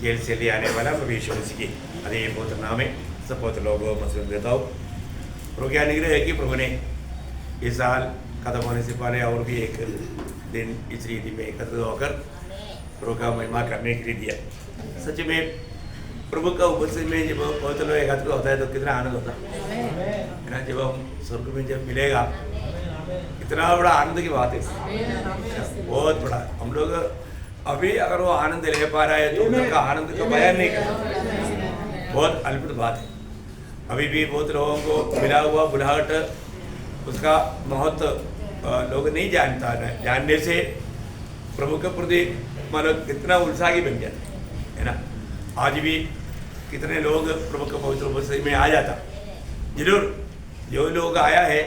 Jail से ले आने वाला प्रभु यीशु मसीह की अरे पवित्र नाम में सब पवित्र लोगों मसलन देता हूँ। प्रभु क्या निग्रह है कि प्रभु ने इस साल खत्म होने से पहले और भी एक दिन इस रीति में एकत्र होकर प्रभु का महिमा करने के लिए दिया। सच में प्रभु का उपस्थिति में जब पवित्र लोग एकत्र होता है तो कितना आनंद होता है ना। जब हम स्वर्ग में जब मिलेगा इतना बड़ा आनंद की बात है, बहुत बड़ा। हम लोग अभी अगर वो आनंद ले पा रहा है तो उनका आनंद का बयान नहीं कर सकते, बहुत अद्भुत बात है। अभी भी बहुत लोगों को मिला हुआ बुलाहट उसका महत्व लोग नहीं जानता है। जानने से प्रभु के प्रति मतलब कितना उत्साही बन जाता है ना। आज भी कितने लोग प्रभु के पवित्र उपस्थिति में आ जाता, जरूर जो लोग आया है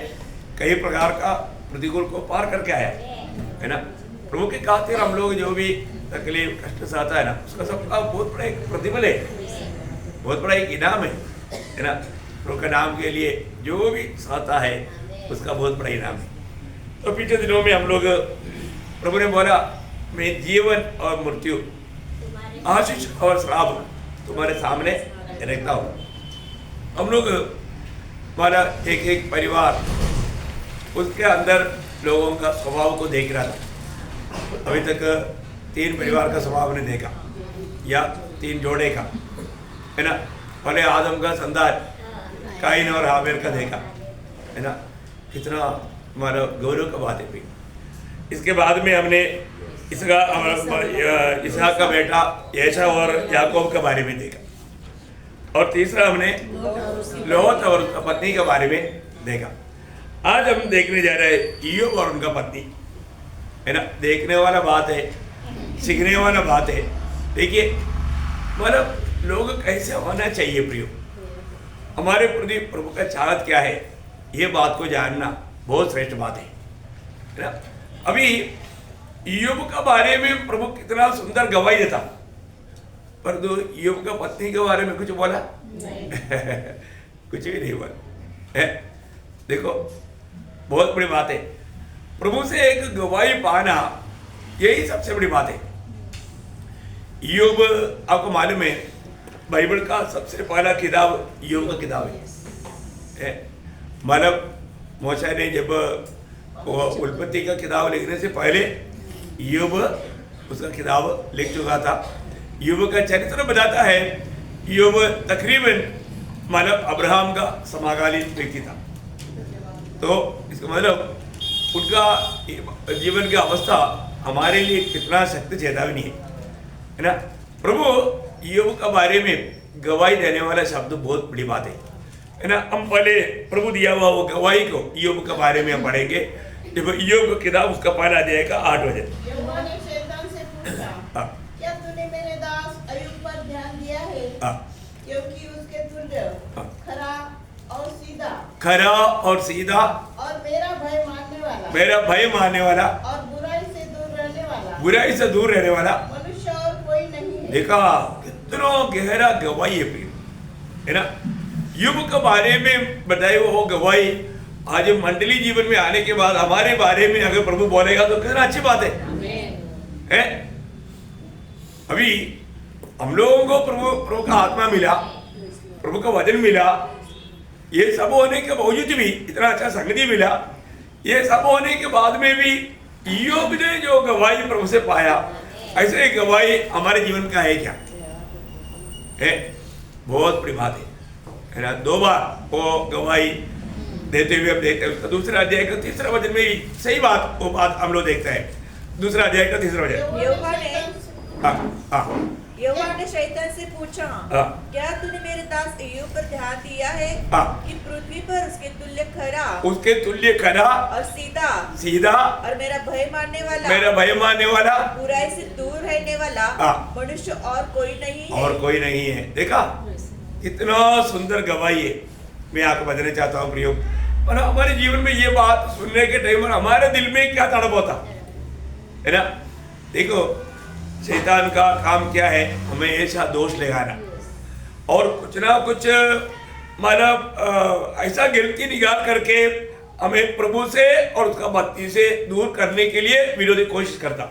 कई प्रकार का प्रतिकूल को पार करके आया है ना। प्रभु के खातिर हम लोग जो भी तकलीफ कष्ट से आता है ना उसका सबका बहुत बड़ा एक प्रतिफल है, बहुत बड़ा एक इनाम है ना। प्रभु के नाम के लिए जो भी सहता है उसका बहुत बड़ा इनाम है। तो पिछले दिनों में हम लोग प्रभु ने बोला मैं जीवन और मृत्यु आशीष और श्राप तुम्हारे सामने रखता हूँ। हम लोग हमारा एक एक परिवार उसके अंदर लोगों का स्वभाव को देख रहा था। अभी तक 3 परिवार का स्वभाव ने देखा या 3 जोड़े का है ना। पहले आदम का संतान काइन और हाबिल का देखा है ना, कितना हमारा गौरव का बात है। इसके बाद में हमने इसहाक का बेटा एशा और याकूब के बारे में देखा, और तीसरा हमने लोत और उसका पत्नी के बारे में देखा। आज हम देखने जा रहे हैं इय्योब और उनका पत्नी है ना। देखने वाला बात है, सीखने वाला बात है। देखिए मतलब लोग कैसे होना चाहिए प्रियो, हमारे प्रति प्रभु का चाहत क्या है, ये बात को जानना बहुत श्रेष्ठ बात है ना। अभी इय्योब का बारे में प्रभु कितना सुंदर गवाही देता, पर तो इय्योब का पत्नी के बारे में कुछ बोला कुछ भी नहीं बोला है। देखो बहुत बड़ी बात है, प्रभु से एक गवाही पाना यही सबसे बड़ी बात है। इय्योब आपको मालूम है बाइबल का सबसे पहला किताब इय्योब का किताब है। मतलब मूसा ने जब वो उत्पत्ति का किताब लिखने से पहले इय्योब उसका किताब लिख चुका था। इय्योब का चरित्र बताता है इय्योब तकरीबन मतलब अब्राहम का समकालीन व्यक्ति था। तो इसका मतलब उनका जीवन की अवस्था हमारे लिए कितना सख्त चेतावनी है ना। प्रभु इय्योब के बारे में गवाही देने वाला शब्द बहुत बड़ी बात है ना। हम पहले प्रभु दिया हुआ वो गवाही को इय्योब के बारे में हम पढ़ेंगे। देखो इय्योब का किताब उसका पहला अध्याय का 8 वचन। यहोवा ने शैतान से पूछा, क्या तूने मेरे दास अय्यूब पर ध्यान दिया है? क्योंकि उसके तुल्य खरा और सीधा और मेरा भय मानने वाला और बुराई से दूर रहने वाला मनुष्य और कोई नहीं है। देखा कितना गहरा गवाही है ना। युग के बारे में बताए वो गवाही आज मंडली जीवन में आने के बाद हमारे बारे में अगर प्रभु बोलेगा तो कितना अच्छी बात है। अभी हम लोगों को प्रभु का आत्मा मिला, प्रभु का वचन मिला, ये सब होने के बावजूद भी इतना अच्छा संगति मिला। ये सब होने के बाद में भी इय्योब ने जो गवाही प्रभु से पाया, ऐसे गवाही हमारे जीवन का है क्या है? बहुत बड़ी बात है ना। 2 बार वो गवाही देते हुए हम देखते हैं उसका दूसरा अध्याय का 3रा वचन में ही सही बात वो बात हम लोग देखते हैं। दूसरा अध्याय का 3रा वचन। यहोवा ने शैतान से पूछा, क्या तूने मेरे दास इय्योब पर ध्यान दिया है कि पृथ्वी पर उसके तुल्य खरा और सीधा और मेरा भय मानने वाला बुराई से दूर रहने वाला मनुष्य और कोई नहीं है। देखा कितना सुंदर गवाही है। मैं आपको बताना चाहता हूँ प्रियो, और हमारे जीवन में ये बात सुनने के टाइम पर हमारे दिल में क्या तड़प होता है ना। देखो शैतान का काम क्या है, हमें ऐसा दोष लगाना और कुछ ना कुछ मतलब ऐसा गिनती निकाल करके हमें प्रभु से और उसका भक्ति से दूर करने के लिए विरोधी कोशिश करता।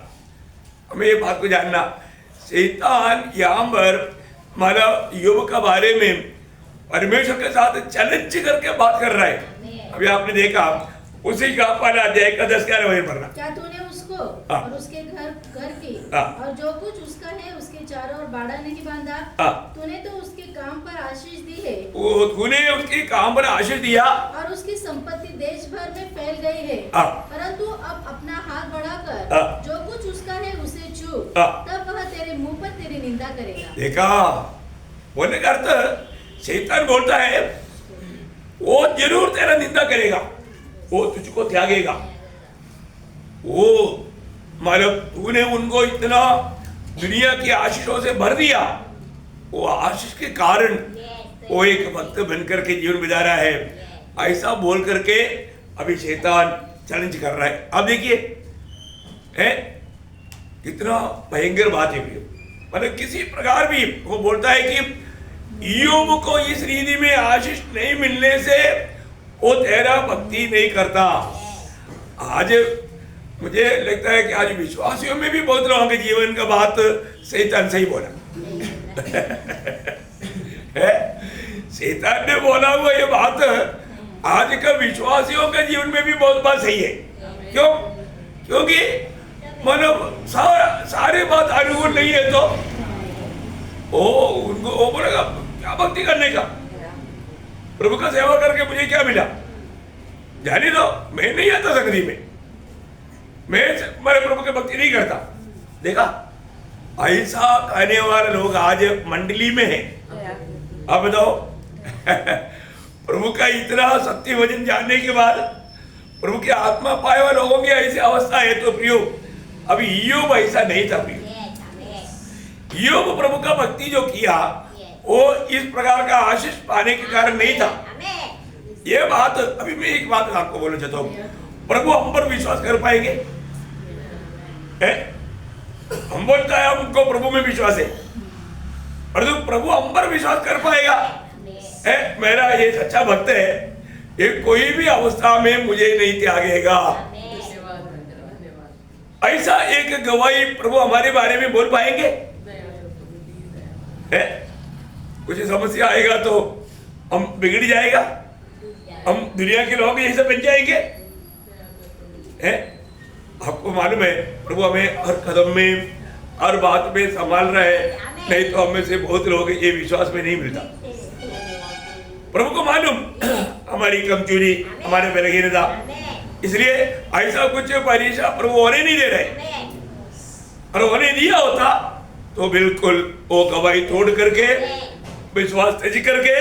हमें ये बात को जानना, शैतान यहाँ पर हमारा योग के बारे में परमेश्वर के साथ चैलेंज करके बात कर रहा है। अभी आपने देखा उसी का पहला अध्याय का 10-11 वही पढ़ना। क्या तूने उसको और उसके घर की और जो कुछ उसका है उसके चारों ओर बाड़ा नहीं बांधा? तूने तो उसके काम पर आशीष दी है। तूने उसके काम पर आशीष दिया और उसकी संपत्ति देश भर में फैल गई है। परंतु अब अपना हाथ बढ़ाकर जो कुछ उसका है उसे छू, तब वह तेरे मुंह पर तेरी निंदा करेगा। देखा, बोलने का अर्थ शैतान बोलता है वो जरूर तेरा निंदा करेगा, वो तुझको त्यागेगा। वो मतलब तूने उनको इतना दुनिया की आशीषों से भर दिया, वो आशीष के कारण वो एक भक्त बनकर के जीवन बिता रहा है, ऐसा बोल करके अभी शैतान चैलेंज कर रहा है। अब देखिए है कितना भयंकर बात है। मतलब किसी प्रकार भी वो बोलता है कि ईयोब को इस रीति में आशीष नहीं मिलने से वो तेरा भक्ति नहीं करता। आज मुझे लगता है कि आज विश्वासियों में भी बहुत लोगों के जीवन का बात शैतान सही बोला है। शैतान ने बोला हुआ ये बात आज का विश्वासियों के जीवन में भी बहुत बात सही है। क्यों? क्योंकि मतलब सारे बात अनुकूल नहीं है तो उनको वो बोलेगा क्या भक्ति करने का, प्रभु का सेवा करके मुझे क्या मिला? जाने दो, मैं नहीं आता संगति में, मैं मेरे प्रभु की भक्ति नहीं करता। देखा, ऐसा कहने वाले लोग आज मंडली में हैं। अब बताओ प्रभु का इतना सत्य वचन जानने के बाद प्रभु की आत्मा पाए हुए लोगों की ऐसी अवस्था है तो प्रियो, अभी ईयोब ऐसा नहीं था प्रियो। ईयोब प्रभु का भक्ति जो किया वो इस प्रकार का आशीष पाने के कारण नहीं था। ये बात अभी मैं एक बात आपको बोलना चाहता हूँ, प्रभु हम पर विश्वास कर पाएंगे? हम बोलता है हमको प्रभु में विश्वास है, परंतु प्रभु हम पर विश्वास कर पाएगा? मेरा ये सच्चा भक्त है, ये कोई भी अवस्था में मुझे नहीं त्यागेगा। ऐसा एक गवाही प्रभु हमारे बारे में बोल पाएंगे? कुछ समस्या आएगा तो हम बिगड़ जाएगा, हम दुनिया के लोग जैसे बन जाएंगे। आपको मालूम है प्रभु हमें हर कदम में हर बात में संभाल रहा है, नहीं तो हमें से बहुत लोग ये विश्वास में नहीं मिलता। प्रभु को मालूम हमारी कमजोरी, हमारे बलहीनता, इसलिए ऐसा कुछ परीक्षा प्रभु होने नहीं दे रहे। और होने दिया होता तो बिल्कुल वो गवाही तोड़ करके विश्वास त्यज करके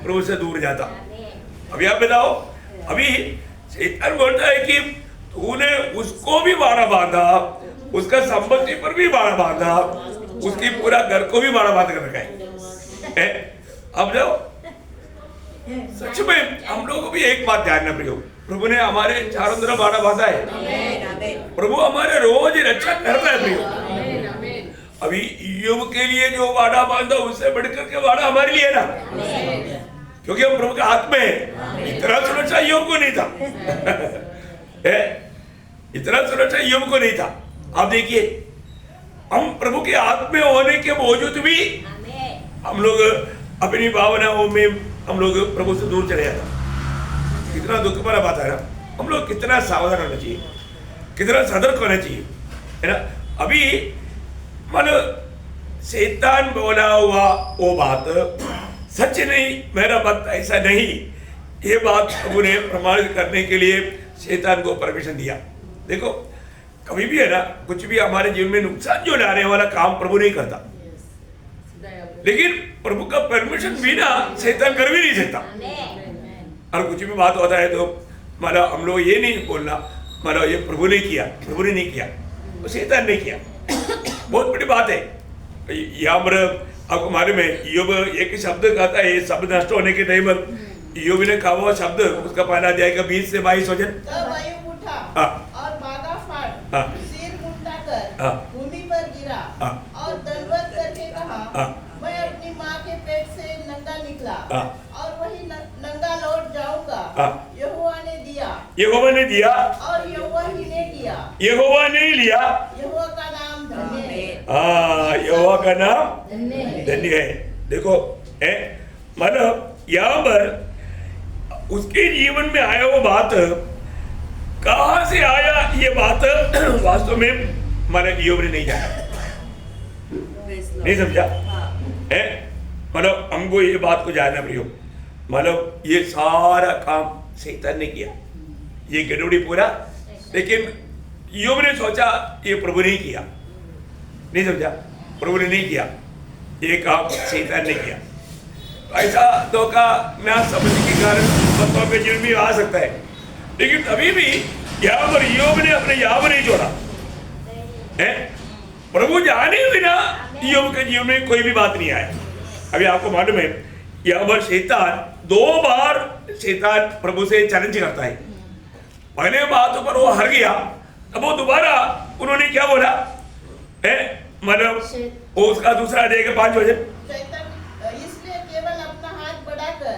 प्रभु से दूर जाता। अभी आप बताओ, अभी शैतान बोलता है कि तूने उसको भी बाड़ा बांधा, उसका संपत्ति पर भी बाड़ा बांधा, उसकी पूरा घर को भी बाड़ा बांध कर रखा है। अब जाओ, सच में हम लोगों को भी एक बात ध्यान रखना, प्रभु ने हमारे चारों तरफ बाड़ा बांधा है, प्रभु हमारे रोज रक्षा कर रहा है प्रियो। अभी ईयोब के लिए जो वादा बांधा उससे बढ़कर के वादा हमारे लिए ना, क्योंकि हम प्रभु के हाथ में है। इतना सुरक्षा ईयोब को नहीं था इतना सुरक्षा ईयोब को नहीं था। आप देखिए, हम प्रभु के हाथ में होने के बावजूद भी हम लोग अपनी भावनाओं में हम लोग प्रभु से दूर चले जाता। कितना दुख भरा बात है ना। हम लोग कितना सावधान होना चाहिए, कितना सतर्क होना चाहिए, है ना। अभी मन शैतान बोला हुआ वो बात सच नहीं, मेरा भक्त ऐसा नहीं, ये बात प्रभु ने प्रमाणित करने के लिए शैतान को परमिशन दिया। देखो, कभी भी है ना, कुछ भी हमारे जीवन में नुकसान जो लाने वाला काम प्रभु नहीं करता, लेकिन प्रभु का परमिशन बिना शैतान कर भी नहीं सकता। और कुछ भी बात होता है तो मतलब हम लोग ये नहीं बोलना मतलब ये प्रभु ने किया, प्रभु ने नहीं किया, वो शैतान ने किया। बहुत बड़ी बात है। यहाँ पर आपको मालूम है, ईयोब एक शब्द कहता है, ये शब्द नष्ट होने के टाइम पर ईयोब ने कहा हुआ शब्द, उसका पहला अध्याय का 20 से 22 वचन। तब अय्यूब उठा और बागा फाड़ सिर मुंडा कर भूमि पर गिरा और दंडवत करके कहा, मैं अपनी माँ के पेट से नंगा निकला और वही नंगा लौट जाऊंगा। यहोवा ने दिया, यहोवा ने दिया और यहोवा ही ने दिया, यहोवा ने लिया, यहोवा का नाम धन्य है। यहोवा का नाम धन्य है। धन्य है। देखो मतलब यहाँ पर उसके जीवन में आया वो बात कहाँ से आया, ये बात वास्तव में मतलब ईयोब ने नहीं जाना, नहीं समझा है। मतलब हमको ये बात को जानना प्रियो, मतलब ये सारा काम शैतान ने किया, ये गड़बड़ी पूरा, लेकिन ईयोब ने सोचा ये प्रभु ने किया, नहीं समझा, प्रभु ने नहीं किया, ये काम शैतान ने किया। ऐसा धोखा ना समझने के कारण बच्चों के जीवन में आ सकता है, लेकिन अभी भी यहाँ पर ईयोब ने अपने यहाँ पर नहीं छोड़ा है। प्रभु जाने बिना ईयोब के जीवन में कोई भी बात नहीं आया। अभी आपको मालूम है यहाँ पर शैतान 2 बार शैतान प्रभु से चैलेंज करता है। पहले बातों पर वो हार गया, अब वो दोबारा उन्होंने क्या बोला है, मतलब वो उसका दूसरा अध्याय के 5 वचन, इसलिए केवल अपना हाथ बढ़ाकर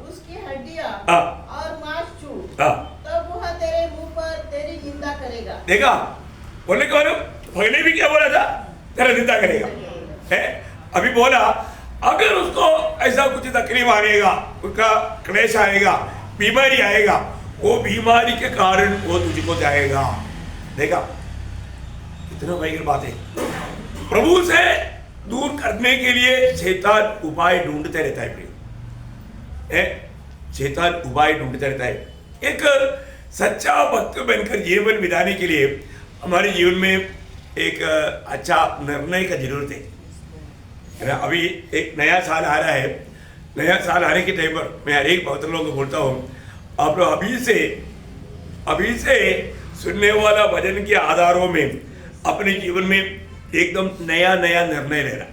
उसकी हड्डियां और मांस छू, तब वह तेरे मुंह पर तेरी निंदा करेगा। देखा बोलने के बाद पहले भी क्या बोला था, तेरा निंदा करेगा है। अभी बोला अगर उसको ऐसा कुछ तकलीफ आएगा, उसका क्लेश आएगा, बीमारी आएगा, वो बीमारी के कारण वो तुझको जाएगा। देखा कितना भयंकर बात है। प्रभु से दूर करने के लिए शैतान उपाय ढूंढते रहता है प्रिय, शैतान उपाय ढूंढते रहता है। एक सच्चा भक्त बनकर जीवन बिताने के लिए हमारे जीवन में एक अच्छा निर्णय का जरूरत है ना। अभी एक नया साल आ रहा है, नया साल आने के टाइम पर मैं हर एक भक्त लोगों को बोलता हूँ, आप लोग अभी से सुनने वाला वचन के आधारों में अपने जीवन में एकदम नया निर्णय लेना।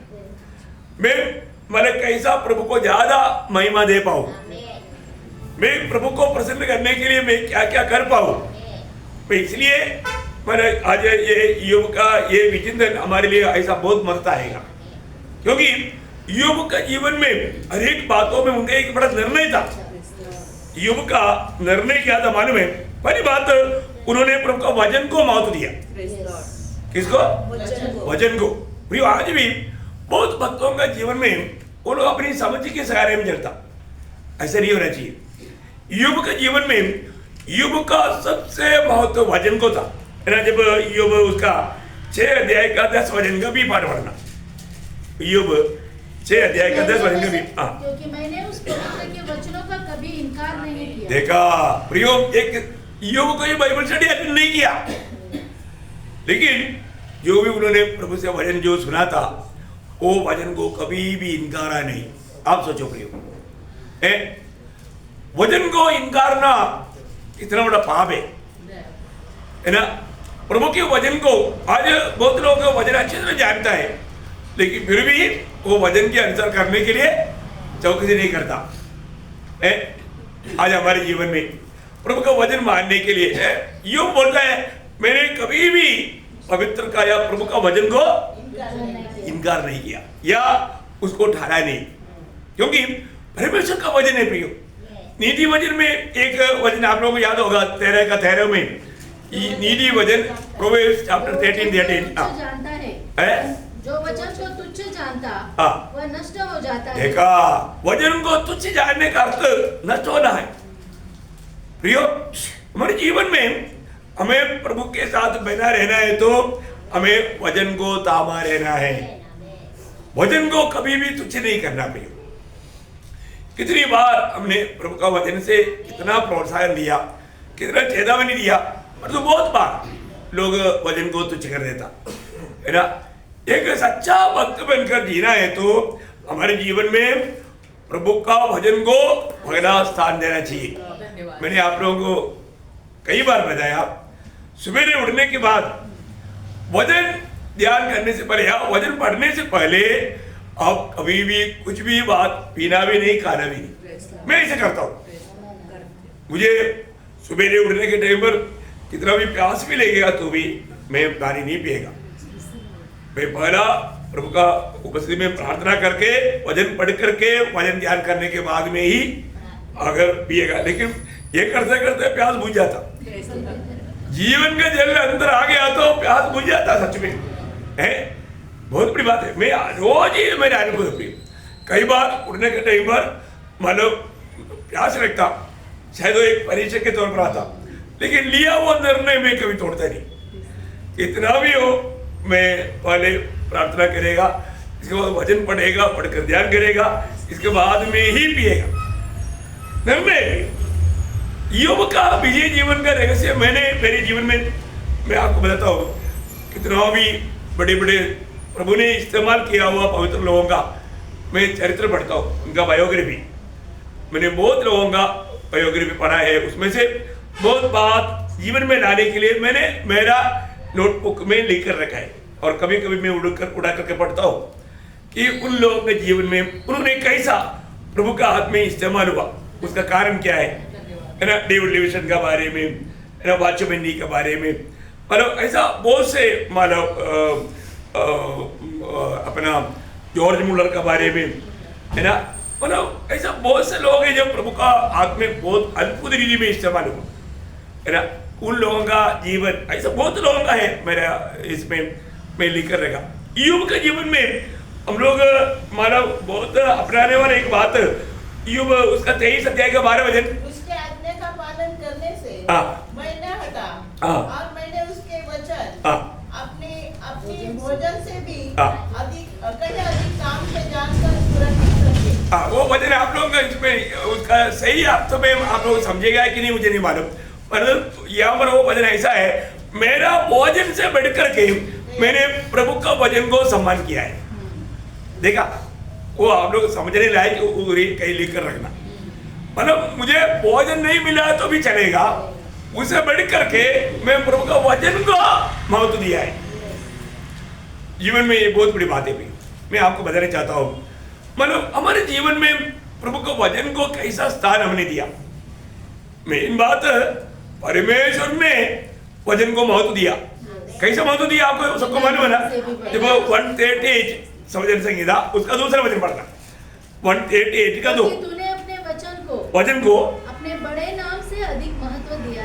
मैं मतलब कैसा प्रभु को ज्यादा महिमा दे पाऊँ, मैं प्रभु को प्रसन्न करने के लिए मैं क्या क्या कर पाऊँ। मैं इसलिए मैंने आज ये ईयोब का ये विचिंतन हमारे लिए ऐसा बहुत मदद आएगा, क्योंकि ईयोब का जीवन में हर एक बातों में उनका एक बड़ा निर्णय था। ईयोब का निर्णय क्या था मालूम है? पहली बात, उन्होंने प्रभु का वचन को महत्व दिया। किसको? वचन को। प्रिय, आज भी बहुत भक्तों का जीवन में वो लोग अपनी समझ के सहारे में चलता, ऐसा नहीं होना चाहिए। ईयोब के जीवन में ईयोब का सबसे महत्व वचन को था ना। जब ईयोब उसका 6 अध्याय का 10 वचन का भी पाठ पढ़ना, ईयोब 6 अध्याय का 10 वचन का भी, क्योंकि मैंने उस पवित्र के वचनों का कभी इनकार नहीं किया। देखा प्रियो, एक ईयोब को ये बाइबल स्टडी अटेंड नहीं किया, लेकिन जो भी उन्होंने प्रभु से वचन जो सुना था वो वचन को कभी भी इनकारा नहीं। आप सोचो प्रियो, वचन को इनकारना कितना बड़ा पाप है ना। प्रभु के वचन को आज बहुत लोग वचन अच्छे से जानता है, लेकिन फिर भी वो वचन के अनुसार करने के लिए चौकसी नहीं करता। आज हमारे जीवन में प्रभु का वचन मानने के लिए यूं बोलता है, मैंने कभी भी पवित्र का या प्रभु का वचन को इनकार नहीं किया या उसको ठहरा नहीं, क्योंकि परमेश्वर का वचन है प्रियो। नीति वचन में एक वचन आप लोगों को याद होगा 13 का 13 में, नीति वचन प्रोवेर्ब्स चैप्टर 13 जानता है जो वचन को तुच्छ जानता वह नष्ट हो जाता है। देखा, वचन को तुच्छ जानने का अर्थ नष्ट होना है। प्रियो, हमारे जीवन में हमें प्रभु के साथ बना रहना है तो हमें वचन को तामा रहना है, वचन को कभी भी तुच्छ नहीं करना। प्रियो, कितनी बार हमने प्रभु का वचन से कितना प्रोत्साहन दिया, कितना चेतावनी दिया, पर तो बहुत बार लोग वचन को तुच्छ कर देता है ना। एक सच्चा भक्त बनकर जीना है तो हमारे जीवन में प्रभु का वचन को पहला स्थान देना चाहिए। मैंने आप लोगों को कई बार बताया, सुबह उठने के बाद वचन ध्यान करने से पहले या वचन पढ़ने से पहले आप कभी भी कुछ भी बात पीना भी नहीं, खाना भी नहीं। मैं ऐसे करता हूँ। मुझे सुबह उठने के टाइम पर कितना भी प्यास भी लगेगा तो भी मैं पानी नहीं पिएगा। मैं पहला प्रभु का उपस्थिति में प्रार्थना करके वचन पढ़ करके वचन ध्यान करने के बाद में ही अगर पिएगा, लेकिन ये करते करते प्यास बुझ जाता। जीवन का जल अंदर आ गया तो प्यास बुझ जाता सच में है। बहुत बड़ी बात है। मैं रोज ही मेरे अनुभव हुई, कई बार उठने के टाइम पर मतलब प्यास लगता, शायद वो एक परीक्षा के तौर पर आता, लेकिन लिया वो निर्णय मैं कभी तोड़ता नहीं। कितना भी हो मैं पहले प्रार्थना करेगा, इसके बाद वचन पढ़ेगा, पढ़कर ध्यान करेगा, इसके बाद में ही पिएगा। निर्णय योग का विजय जीवन का रहस्य मैंने मेरे जीवन में मैं आपको बताता हूँ। कितना भी बड़े बड़े प्रभु ने इस्तेमाल किया हुआ पवित्र लोगों का मैं चरित्र पढ़ता हूँ, उनका बायोग्राफी मैंने बहुत लोगों का बायोग्राफी पढ़ा है। उसमें से बहुत बात जीवन में लाने के लिए मैंने मेरा नोटबुक में लिख कर रखा है, और कभी कभी मैं उड़ा करके पढ़ता हूँ कि उन लोगों के जीवन में उन्होंने कैसा प्रभु का हाथ में इस्तेमाल हुआ, उसका कारण क्या है ना। डेविड लिविंगस्टन के बारे में, है ना, वॉचमैन नी के बारे में, मतलब ऐसा बहुत से मतलब अपना जॉर्ज मुलर के बारे में, है ना, मतलब ऐसा बहुत से लोग हैं जो प्रभु का हाथ में बहुत अद्भुत रीति में इस्तेमाल हुआ, है ना। उन लोगों का जीवन ऐसा बहुत लोगों का है मेरा इसमें मैं लिख कर रखा। यूब के जीवन में हम लोग मतलब बहुत अपनाने वाले एक बात, यूब उसका 23 अध्याय का 12 वचन, उसके आज्ञा का पालन करने से मैं न हटा, और मैंने उसके वचन अपनी भोजन से भी अधिक कहीं अधिक काम से जानकर सुरक्षित रखे। वो वचन आप लोग इसमें उसका सही आप तो में आप लोग समझेगा कि नहीं मुझे नहीं मालूम, पर यहाँ पर वो वचन ऐसा है, मेरा भोजन से बढ़कर के मैंने प्रभु का वचन को सम्मान किया है। देखा, वो आप लोग समझने लायक कहीं लिख कर रखना, मतलब मुझे भोजन नहीं मिला तो भी चलेगा, उसे बढ़ करके मैं प्रभु का वचन को महत्व दिया है। जीवन में ये बहुत बड़ी बात है भी, मैं आपको बताना चाहता हूँ, मतलब हमारे जीवन में प्रभु के वचन को कैसा स्थान हमने दिया। मेन बात परमेश्वर ने वचन को महत्व दिया, कैसा महत्व दिया आपको सबको मालूम है ना। जब 138 समझन संगीता उसका दूसरा वचन पढ़ना, 138 का 2, तूने अपने वचन को अपने बड़े नाम से अधिक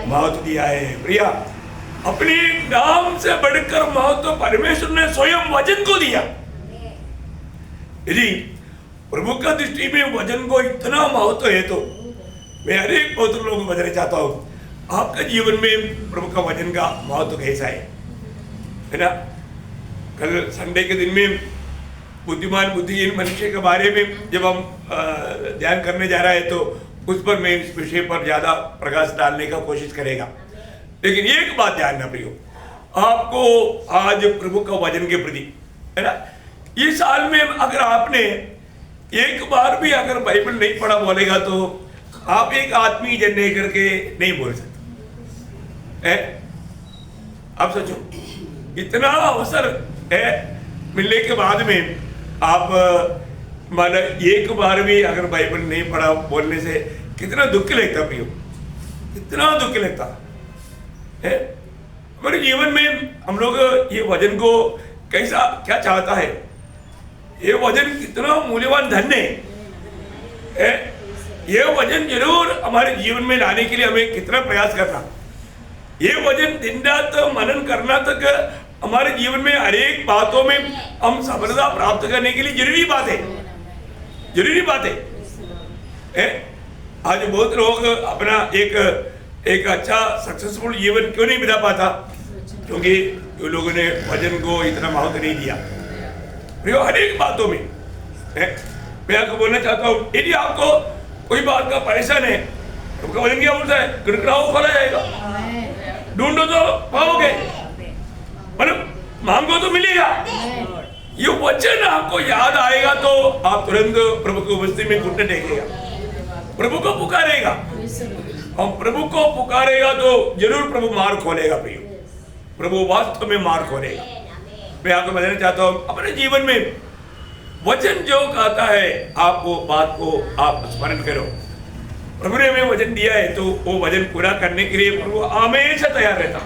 महत्व दिया है। प्रिया, अपने नाम से बढ़कर महत्व बताकर ने स्वयं वचन को दिया। यदि प्रभु का दृष्टि में वचन को इतना महत्व है तो मैं हर एक पवित्र लोगों को बताना चाहता हूँ, आपका जीवन में प्रभु का वचन का महत्व कैसा है ना। कल संडे के दिन में बुद्धिमान बुद्धिहीन मनुष्य के बारे में जब हम ध्यान करने जा रहे हैं तो उस पर मैं इस विषय पर ज्यादा प्रकाश डालने का कोशिश करेगा। लेकिन एक बात ध्यान रखना प्रियो, आपको आज प्रभु का वचन के प्रति है ना, इस साल में अगर आपने एक बार भी अगर बाइबल नहीं पढ़ा बोलेगा तो आप एक आत्मीय जन करके नहीं बोल सकते। आप सोचो, इतना अवसर है मिलने के बाद में आप मान एक बार भी अगर बाइबल नहीं पढ़ा बोलने से कितना दुख लगता प्रियो, कितना दुख लगता है। हमारे जीवन में हम लोग ये वचन को कैसा क्या चाहता है, ये वचन कितना मूल्यवान धन है। ये वचन जरूर हमारे जीवन में लाने के लिए हमें कितना प्रयास करना, ये वचन दिन रात मनन करना तक हमारे जीवन में हर एक बातों में हम सफलता प्राप्त करने के लिए जरूरी बात है, जरूरी बात है। आज बहुत लोग अपना एक अच्छा सक्सेसफुल जीवन क्यों नहीं बिता पाता, क्योंकि लोगों ने वचन को इतना महत्व नहीं दिया हर एक बातों में। मैं आपको बोलना चाहता हूँ, यदि आपको कोई बात का परेशान है तो वचन क्या बोलता है, गड़गड़ाओ खोला जाएगा, ढूंढो तो पाओगे, मतलब मांगो तो मिलेगा। ये वचन आपको याद आएगा तो आप तुरंत प्रभु की उपस्थिति में घुटने टेकेगा, प्रभु को पुकारेगा, और प्रभु को पुकारेगा तो जरूर प्रभु मार्ग खोलेगा प्रियो, प्रभु वास्तव में मार्ग खोलेगा। मैं आपको बताना चाहता हूँ, अपने जीवन में वचन जो कहता है आप वो बात को आप स्मरण करो। प्रभु ने हमें वचन दिया है तो वो वचन पूरा करने के लिए प्रभु हमेशा तैयार रहता।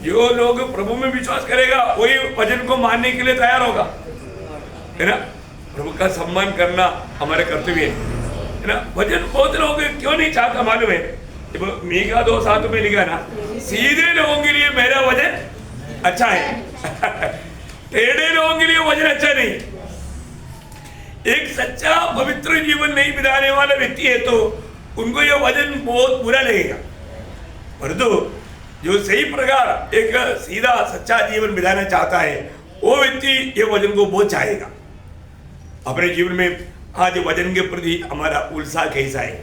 जो लोग प्रभु में विश्वास करेगा वही वचन को मानने के लिए तैयार होगा, है ना। प्रभु का सम्मान करना हमारे कर्तव्य है ना। वचन बहुत लोग क्यों नहीं चाहता मालूम है, जब मीका 2:7 में लिखा ना, सीधे लोगों के लिए मेरा वचन अच्छा है टेढ़े लोगों के लिए वचन अच्छा नहीं। एक सच्चा पवित्र जीवन नहीं बिताने वाला व्यक्ति है तो उनको यह वचन बहुत बुरा लगेगा, परंतु जो सही प्रकार एक सीधा सच्चा जीवन बिताना चाहता है वो व्यक्ति ये वचन को बहुत चाहेगा। अपने जीवन में आज वचन के प्रति हमारा उत्साह कैसा है?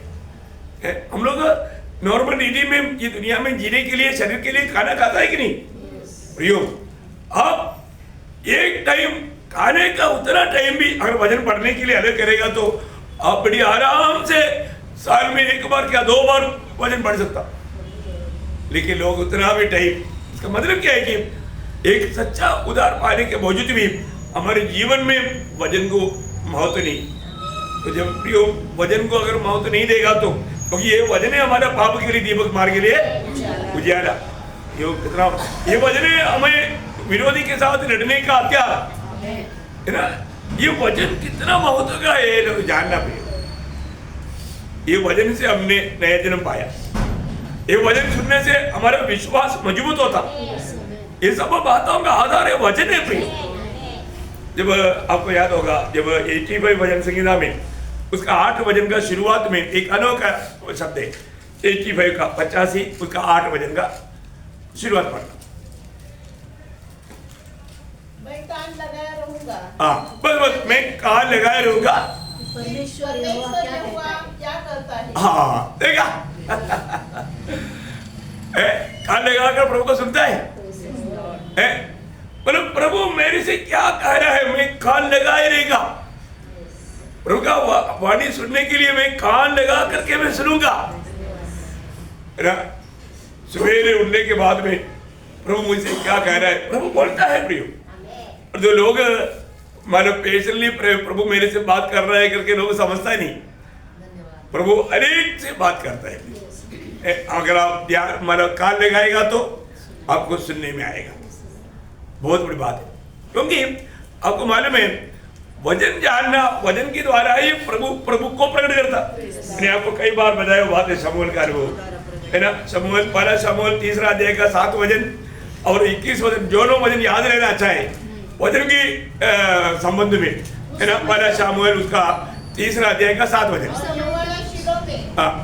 हम लोग नॉर्मल रीति में ये दुनिया में जीने के लिए, शरीर के लिए खाना खाता है कि नहीं? प्रियो, आप एक टाइम खाने का उतना टाइम भी अगर वचन पढ़ने के लिए अलग करेगा तो आप बड़ी आराम से साल में एक बार क्या 2 बार वचन पढ़ सकता। लेकिन लोग उतना भी टाइम, इसका मतलब क्या है कि एक सच्चा उद्धार पाने के बावजूद भी हमारे जीवन में वचन को महत्व नहीं। तो जब प्रियो वचन को अगर महत्व नहीं देगा तो क्योंकि ये वचन है हमारा पाप के लिए दीपक, मार्ग के लिए उजियारा। ये वचन है हमें विरोधी के साथ लड़ने का हथियार है ना। ये वचन कितना महत्व का है लोग जानना पड़ेगा। ये वचन से हमने नया जन्म पाया, ये वचन सुनने से हमारा विश्वास मजबूत होता। ये सब बातों का आधार है वचन है प्रिय। जब आपको याद होगा जब 85 भजन संहिता में उसका 8 भजन का शुरुआत में एक अनोखा शब्द है 85 का 85 उसका 8 भजन का शुरुआत पढ़ना। मैं कान लगाए रहूंगा। हाँ बस मैं कान लगाए रहूंगा। परमेश्वर क्या करता है? हाँ देखा कान लगाकर प्रभु को सुनता है। मतलब प्रभु मेरे से क्या कह रहा है, मैं कान लगाए रहेगा। प्रभु का वाणी सुनने के लिए मैं कान लगा करके मैं सुनूंगा। सवेरे उठने के बाद में प्रभु मुझसे क्या कह रहा है, प्रभु बोलता है प्रियो। और जो लोग मानो पेशेंटली प्रभु मेरे से बात कर रहा है करके लोग समझता ही नहीं। प्रभु अनेक से बात करता है। अगर आप ध्यान मानो कान लगाएगा तो आपको सुनने में आएगा। बहुत बड़ी बात है, क्योंकि आपको मालूम है वचन जानना वचन के द्वारा ही प्रभु को प्रकट करता। मैंने आपको कई बार बताया बात है शमूएल का अनुभव है ना। शमूएल पहला शमूएल 3 अध्याय का 7 वचन और 21 वचन, दोनों वचन याद रहना अच्छा है वचन की संबंध में है ना। पहला शमूएल उसका 3 अध्याय का 7 वचन।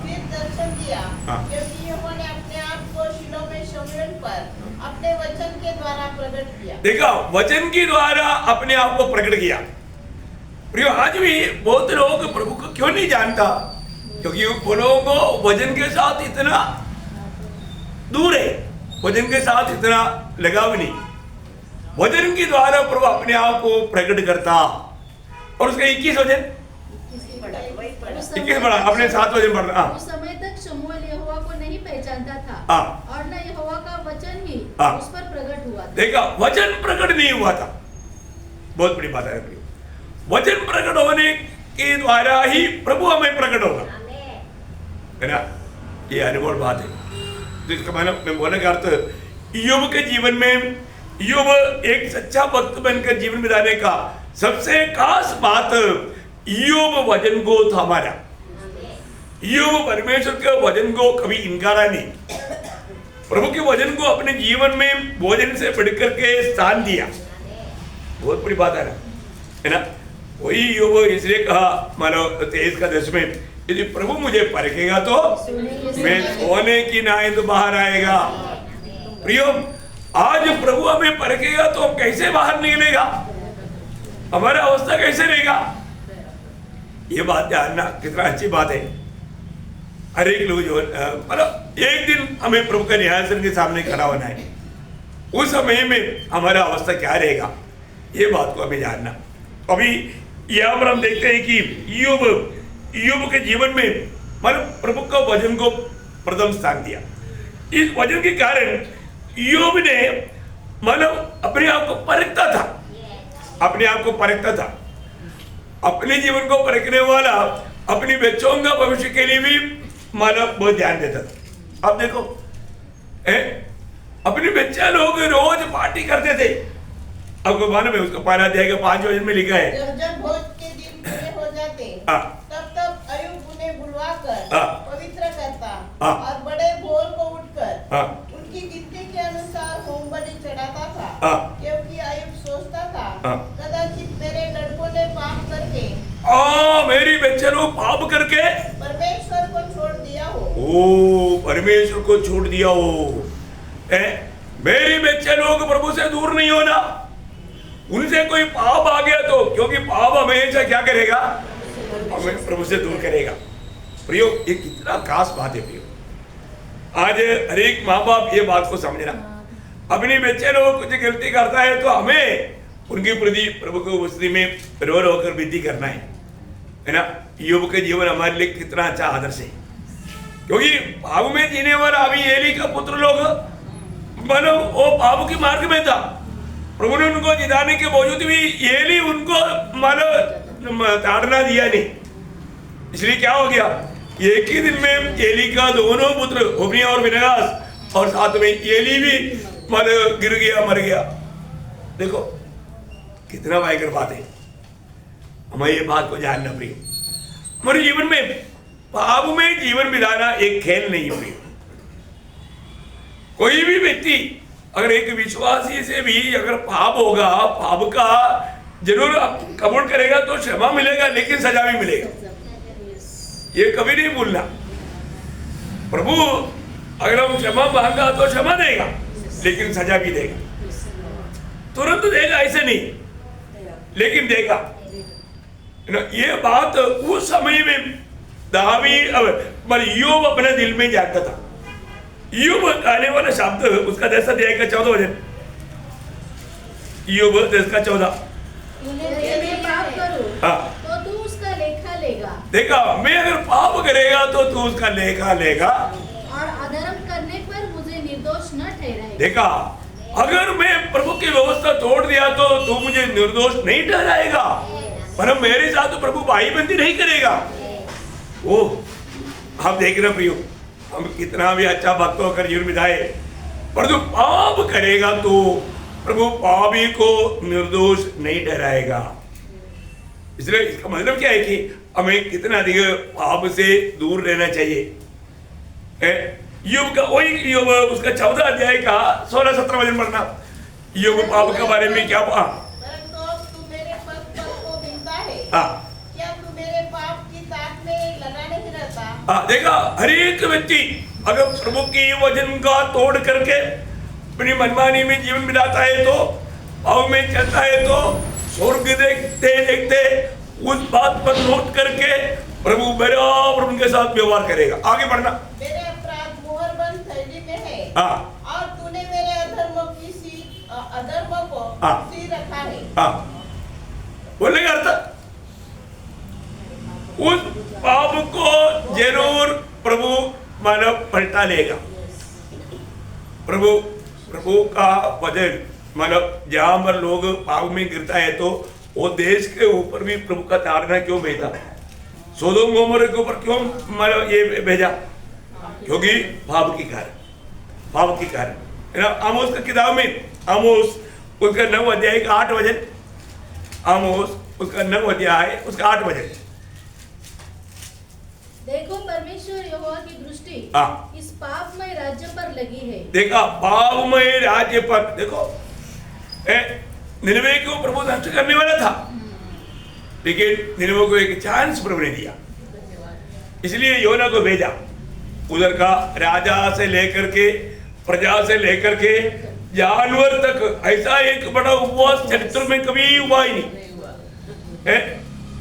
फिर दर्शन दिया क्योंकि यहोवा ने अपने आप को शिलो में शमूएल पर अपने वचन के द्वारा प्रकट किया। देखा, वचन के द्वारा अपने आप को प्रकट किया। प्रियो आज भी बहुत लोग प्रभु को क्यों नहीं जानता, क्योंकि वो लोगों को वचन के साथ इतना दूर है, वचन के साथ इतना लगाव नहीं। वचन के द्वारा प्रभु अपने आप को प्रकट करता। और उसका 21 वचन 21 बड़ा अपने 7 वचन पढ़ना। उस समय तक शमूएल यहोवा को नहीं पहचानता था और न यहोवा का वचन ही उस पर प्रकट हुआ था। देखा, वचन प्रकट नहीं हुआ था। बहुत बड़ी बात है। वचन प्रकट होने के द्वारा ही प्रभु हमें प्रकट होगा, है ना। ये अनुभव बात है। तो इसका मतलब मैं बोलने का अर्थ ईयोब के जीवन में ईयोब एक सच्चा भक्त बनकर जीवन बिताने का सबसे खास बात ईयोब वचन को थामा रहा। ईयोब परमेश्वर के वचन को कभी इनकारा नहीं। प्रभु के वचन को अपने जीवन में भोजन से बढ़कर के स्थान दिया। बहुत बड़ी बात है ना। वही ईयोब इसलिए कहा मानो 23 का 10 में, यदि प्रभु मुझे परखेगा तो मैं सोने की नाई तो बाहर आएगा। प्रियो आज प्रभु हमें परखेगा तो हम कैसे बाहर निकलेगा, हमारा अवस्था कैसे रहेगा। ये बात जानना कितना अच्छी बात है। हर एक लोग जो मतलब एक दिन हमें प्रभु के न्यायासन के सामने खड़ा होना है, उस समय में हमारा अवस्था क्या रहेगा, ये बात को हमें जानना। अभी यहाँ पर हम देखते हैं कि ईयोब के जीवन में मतलब प्रभु का वचन को प्रथम स्थान दिया। इस वचन के कारण ईयोब ने मतलब अपने आप को परखता था, अपने आप को परखता था। अपने जीवन को परखने वाला अपनी बच्चों का भविष्य के लिए भी मानव बहुत ध्यान देता था। अब देखो अपने बच्चे लोग रोज पार्टी करते थे। आपको मालूम है उसका 5 अध्याय का 5 वचन में लिखा है, जब भोज के दिन पूरे हो जाते तब अय्यूब उन्हें बुलवाकर पवित्र करता और बड़े भोर को उठकर उनकी गिनती के अनुसार होम बलि चढ़ाता था, क्योंकि अय्यूब सोचता था मेरी बच्चे लोग पाप करके परमेश्वर को छोड़ दिया हो। ओ परमेश्वर को छोड़ दिया हो। मेरी बच्चे लोग प्रभु से दूर नहीं होना। उनसे कोई पाप आ गया तो, क्योंकि पाप हमेशा क्या करेगा, हमें प्रभु से दूर करेगा। प्रियो, ये कितना खास बात है प्रियो। आज हर एक माँ बाप ये बात को समझना, अपने बच्चे लोग कुछ गलती करता है तो हमें उनके प्रति प्रभु को उसी में रो रो कर विधि करना है ना। योग के जीवन हमारे लिए कितना अच्छा आदर्श है, क्योंकि पाप में जीने वाला अभी एली का पुत्र लोग मानो वो पाप के मार्ग में था। प्रभु ने उनको जिताने के बावजूद भी एली उनको मानो ताड़ना दिया नहीं। इसलिए क्या हो गया, एक ही दिन में एली का दोनों पुत्र होप्नी और विनयास, और साथ में एली भी मानो गिर गया, मर गया। देखो कितना भयंकर बात है। हमें ये बात को जानना प्रिय, हमारे जीवन में पाप में जीवन बिताना एक खेल नहीं है प्रिय। कोई भी व्यक्ति अगर एक विश्वासी से भी अगर पाप होगा, पाप का जरूर कबूल करेगा तो क्षमा मिलेगा, लेकिन सजा भी मिलेगा। ये कभी नहीं भूलना। प्रभु अगर हम क्षमा मांगा तो क्षमा देगा, लेकिन सजा भी देगा। तुरंत देगा ऐसे नहीं, लेकिन देगा। ये बात उस समय में ईयोब अपने दिल में जानता था। ईयोब आने वाला शब्द उसका 10 अध्याय का 14 वचन, ईयोब 10 का 14। तो तू उसका लेखा लेगा। देखा, मैं अगर पाप करेगा तो तू उसका लेखा लेगा, और अधर्म करने पर मुझे निर्दोष न ठहराएगा। देखा, अगर मैं प्रभु की व्यवस्था तोड़ दिया तो तू मुझे निर्दोष नहीं ठहराएगा, पर मेरे साथ तो प्रभु भाईबंदी नहीं करेगा। वो हम देख रहे प्रियो, हम कितना भी अच्छा भक्त होकर जीवन बिताए, पर जो पाप करेगा तो प्रभु पापी को निर्दोष नहीं ठहराएगा। इसलिए इसका मतलब क्या है कि हमें कितना अधिक पाप से दूर रहना चाहिए। योग का वही योग उसका 14 अध्याय का 16-17 वचन पढ़ना। योग पाप के बारे में क्या कहा, तू मेरे पग पग को बीनता है, हाँ क्या तू मेरे पाप की ताक में लगा नहीं रहता। देखा, हर एक व्यक्ति अगर प्रभु की वचन का तोड़ करके अपनी मनमानी में जीवन बिताता है तो, पाप में चलता है तो, स्वर्ग देखते देखते उस बात पर नोट करके प्रभु बराबर उनके साथ व्यवहार करेगा। आगे बढ़ना। मेरे अपराध मुहरबंद थैली में है, और तूने मेरे अधर्मों को सी रखा है। बोलने का अर्थ, उस पाप को जरूर प्रभु मानव पलटा लेगा। प्रभु का वचन मतलब जहां पर लोग पाप में गिरता है तो वो देश के ऊपर भी प्रभु का ताड़ना क्यों भेजा, सोदोम गोमोरा के ऊपर क्यों मतलब ये भेजा, क्योंकि पाप के कारण। आमोस की किताब में, आमोस उसका 9 अध्याय का 8 वचन, आमोस उसका 9 अध्याय उसका 8 वचन। देखो परमेश्वर यहोवा की दृष्टि इस पापमय राज्य पर लगी है। देखा, पापमय राज्य पर। देखो, निनवे को प्रभु नष्ट करने वाला था, लेकिन निनवे को एक चांस प्रभु ने दिया। इसलिए योना को भेजा। उधर का राजा से लेकर के, प्रजा से लेकर के जानवर तक, ऐसा एक बड़ा उपवास चरित्र में कभी हुआ ही नहीं।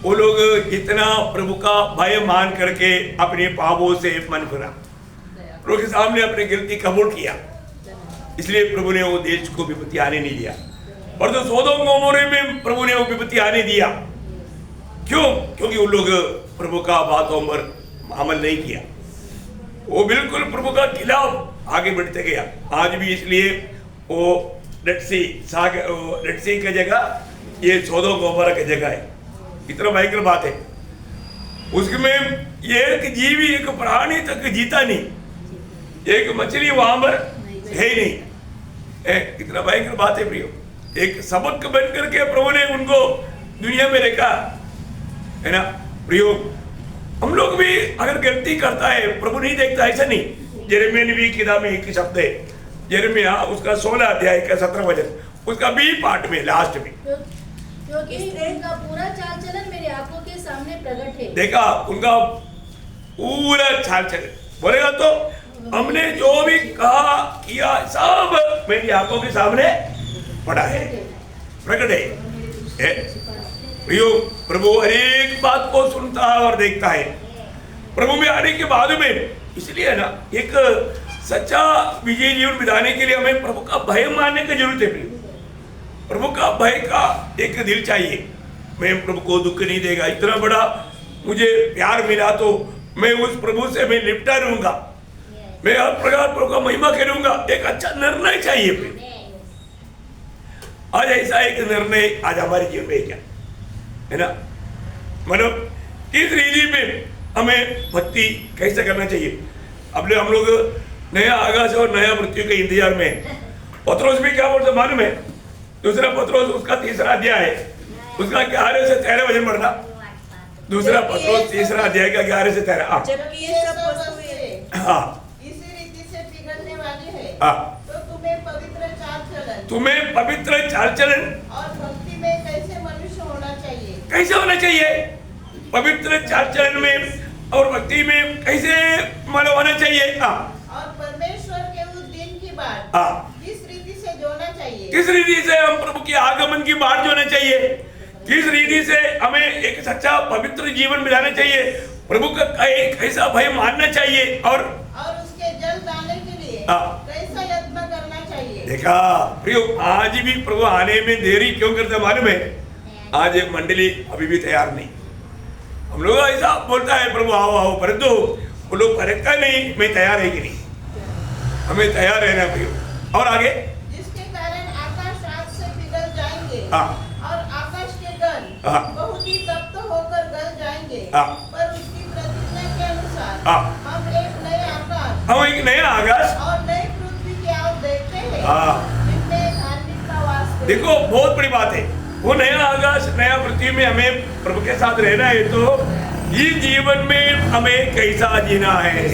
वो लोग इतना प्रभु का भय मान करके अपने पापों से मन फिरा, प्रभु के सामने अपनी गलती कबूल किया। इसलिए प्रभु ने वो देश को विपत्ति आने नहीं दिया। और जो सोदोम गोमोरा में प्रभु ने वो विपत्ति आने दिया, क्यों? क्योंकि वो लोग प्रभु का बातों पर अमल नहीं किया। वो बिल्कुल प्रभु का खिलाफ आगे बढ़ते गया। आज भी इसलिए वो रेड सी की जगह ये सोदोम गोमोरा की जगह है। इतना भयंकर बात है। उसमें एक जीवी, एक प्राणी तक जीता नहीं, एक मछली वहां पर है ही नहीं। कितना भयंकर बात है प्रियो। एक सबक बन करके प्रभु ने उनको दुनिया में रखा है ना प्रियो। हम लोग भी अगर गलती करता है प्रभु नहीं देखता, ऐसा नहीं। यिर्मयाह नबी की किताब में एक शब्द है, यिर्मयाह उसका 16 अध्याय का 17 वचन, उसका बी पार्ट में लास्ट में, क्योंकि उनका पूरा चाल चलन मेरी आंखों के सामने प्रकट है। देखा उनका पूरा चाल चल बोलेगा तो हमने जो भी कहा किया सब मेरी आंखों के सामने पड़ा है, प्रकट है। प्रियो, प्रभु हर एक बात को सुनता है और देखता है। प्रभु में आने के बाद में इसलिए ना एक सच्चा विजय जीवन बिताने के लिए हमें प्रभु का भय मानने की जरूरत है। प्रभु का भय का एक दिल चाहिए। मैं प्रभु को दुख नहीं देगा, इतना बड़ा मुझे प्यार मिला तो मैं उस प्रभु से मैं लिपटा रहूंगा, मैं हर प्रकार प्रभु का महिमा करूंगा। एक अच्छा निर्णय चाहिए। आज ऐसा एक निर्णय आज हमारे जीवन में क्या है ना, मतलब किस रीति में हमें भक्ति कैसे करना चाहिए। अब हम लोग नया आकाश और नया मृत्यु के इंतजार में। पत्रोस भी क्या बोलते मालूम है, दूसरा पत्रोस उसका 3रा अध्याय है, उसका 11 से 13 वचन पढ़ना। दूसरा पत्रोस 3रा अध्याय का 11 से 13। जबकि ये सब वस्तुएं हाँ इसी रीति से पिघलने वाली है, हाँ, तो तुम्हें पवित्र चाल चलन और भक्ति में कैसे मनुष्य होना चाहिए। कैसे होना चाहिए, पवित्र चाल चलन में और भक्ति में कैसे मानव होना चाहिए। और परमेश्वर के उस दिन की बात किस रीति से जोना चाहिए, किस रीति से हम प्रभु के आगमन की बात जोना चाहिए, किस रीति से हमें एक सच्चा पवित्र जीवन बिताना चाहिए, प्रभु का कैसा भय मानना चाहिए और उसके जल दाने के लिए कैसा यत्न करना चाहिए। देखा प्रियो, आज भी प्रभु आने में देरी क्यों करते मालूम है। आज एक मंडली अभी भी तैयार नहीं। हम लोग ऐसा बोलता है प्रभु आओ आओ, परंतु वो लोग परखता नहीं मैं तैयार है कि नहीं। हमें तैयार रहना प्रियो। और आगे जिसके कारण आकाश आग से पिघल जाएंगे और आकाश के गण बहुत ही तप्त होकर गल जाएंगे, पर उसकी प्रतिज्ञा के अनुसार हम एक नया आकाश और नई पृथ्वी की ओर देखते हैं, जिनमें धार्मिकता वास करेगी। देखो बहुत बड़ी बात है, वो नया आकाश नया पृथ्वी में हमें प्रभु के साथ रहना है। तो ये जीवन में हमें कैसा जीना है,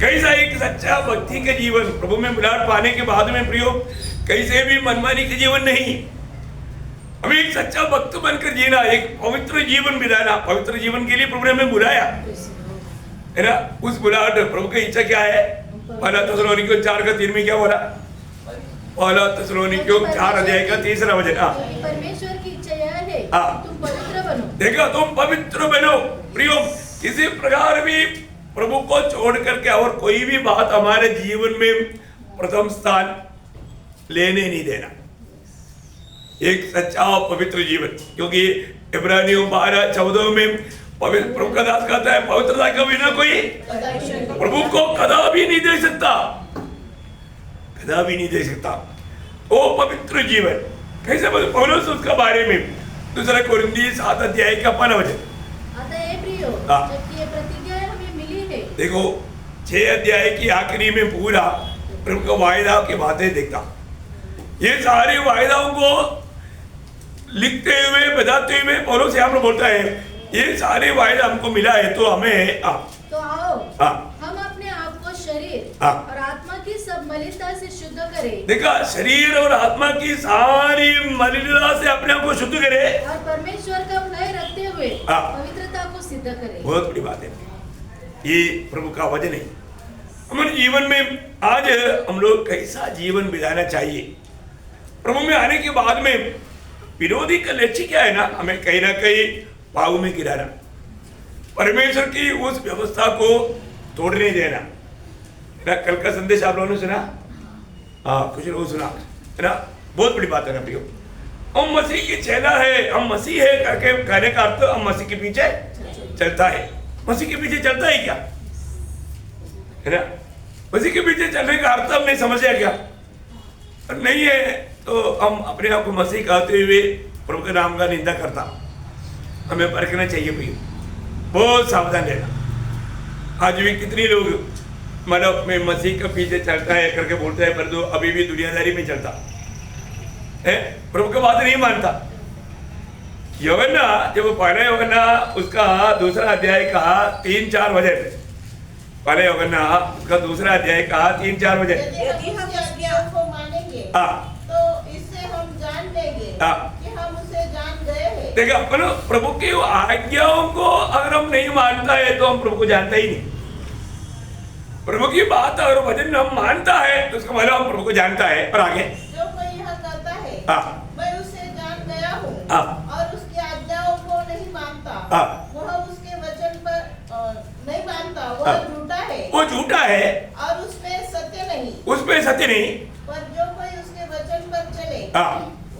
कैसा एक सच्चा भक्ति का जीवन प्रभु में मिलाप पाने के बाद में प्रियो कैसे भी मनमानी के जीवन नहीं, हमें एक सच्चा भक्त बनकर जीना, एक पवित्र जीवन बिताना। पवित्र जीवन के लिए प्रभु ने हमें बुलाया है ना। उस बुलाहट प्रभु की इच्छा क्या है, पहला थिस्सलुनीकियों 4:3 में क्या बोला, पहला थिस्सलुनीकियों 4 अध्याय का 3रा वचन। परमेश्वर की इच्छा यह है तुम पवित्र बनो। देखो तुम पवित्र बनो प्रियो। किसी प्रकार भी प्रभु को छोड़ करके और कोई भी बात हमारे जीवन में प्रथम स्थान लेने नहीं देना। एक सच्चा पवित्र जीवन, क्योंकि इब्रानियों 12:14 में पवित्र प्रभु का दास कहता है पवित्रता के बिना कोई प्रभु को कदापि नहीं दे सकता, कदापि नहीं दे सकता। वो पवित्र जीवन कैसे पौलुस उसका बारे में 2 कोरिन्थी 7 अध्याय का 1 वचन। देखो 6 अध्याय की आखिरी में पूरा प्रभु का वायदा की बातें देखता, ये सारे वायदाओं को लिखते हुए बताते हुए पौलुस यहाँ पर बोलता है ये सारे वायदा हमको मिला है तो हमें तो आओ हम अपने आप को शरीर और आत्मा की सब मलिनता से शुद्ध करें। देखा, शरीर और आत्मा की सारी मलिनता से अपने आप को शुद्ध करे और परमेश्वर का भय रखते हुए पवित्रता को सिद्ध करें। बहुत बड़ी बात है, ये प्रभु का वचन है। हमारे जीवन में आज हम लोग कैसा जीवन बिताना चाहिए। प्रभु में आने के बाद में विरोधी का लक्ष्य क्या है ना, हमें कहीं ना कहीं पाप में गिराना, परमेश्वर की उस व्यवस्था को तोड़ने देना। कल का संदेश आप लोगों ने सुना, कुछ लोगों सुना है ना, बहुत बड़ी बात है ना प्रियो। हम मसीह की चेला है, हम मसीह है करके कहने का अर्थ हम मसीह के पीछे चलता है। मसीह के पीछे चलता है क्या, है ना? मसीह के पीछे चलने का अर्थ हम नहीं समझे क्या? नहीं है तो हम अपने आप को मसीह कहते हुए प्रभु के नाम का निंदा करता। हमें परखना चाहिए भैया, बहुत सावधान रहना। आज भी कितने लोग मतलब में मसीह के पीछे चलता है करके बोलते हैं, पर तो अभी भी दुनियादारी में चलता है, प्रभु की बात नहीं मानता। यूहन्ना जब पहला यूहन्ना उसका 2 अध्याय का 3-4 वचन, पहले यूहन्ना उसका 2 अध्याय का 3-4 वचन। यदि हम आज्ञा को मानेंगे तो इससे हम जान लेंगे कि हम उसे जान गए हैं देखिए अपन प्रभु की आज्ञाओं को अगर हम नहीं मानता है तो हम प्रभु को जानता ही नहीं। प्रभु की बात अगर वचन हम मानता है तो उसका मतलब हम प्रभु को जानता है। और आगे जो कोई यह कहता है मैं उसे जान गया हूँ और उसकी आज्ञाओं को नहीं मानता, वह उसके वचन पर नहीं मानता, वह झूठा है, वो झूठा है और उसमें सत्य नहीं। उसमें सत्य नहीं। पर जो कोई उसके वचन पर चले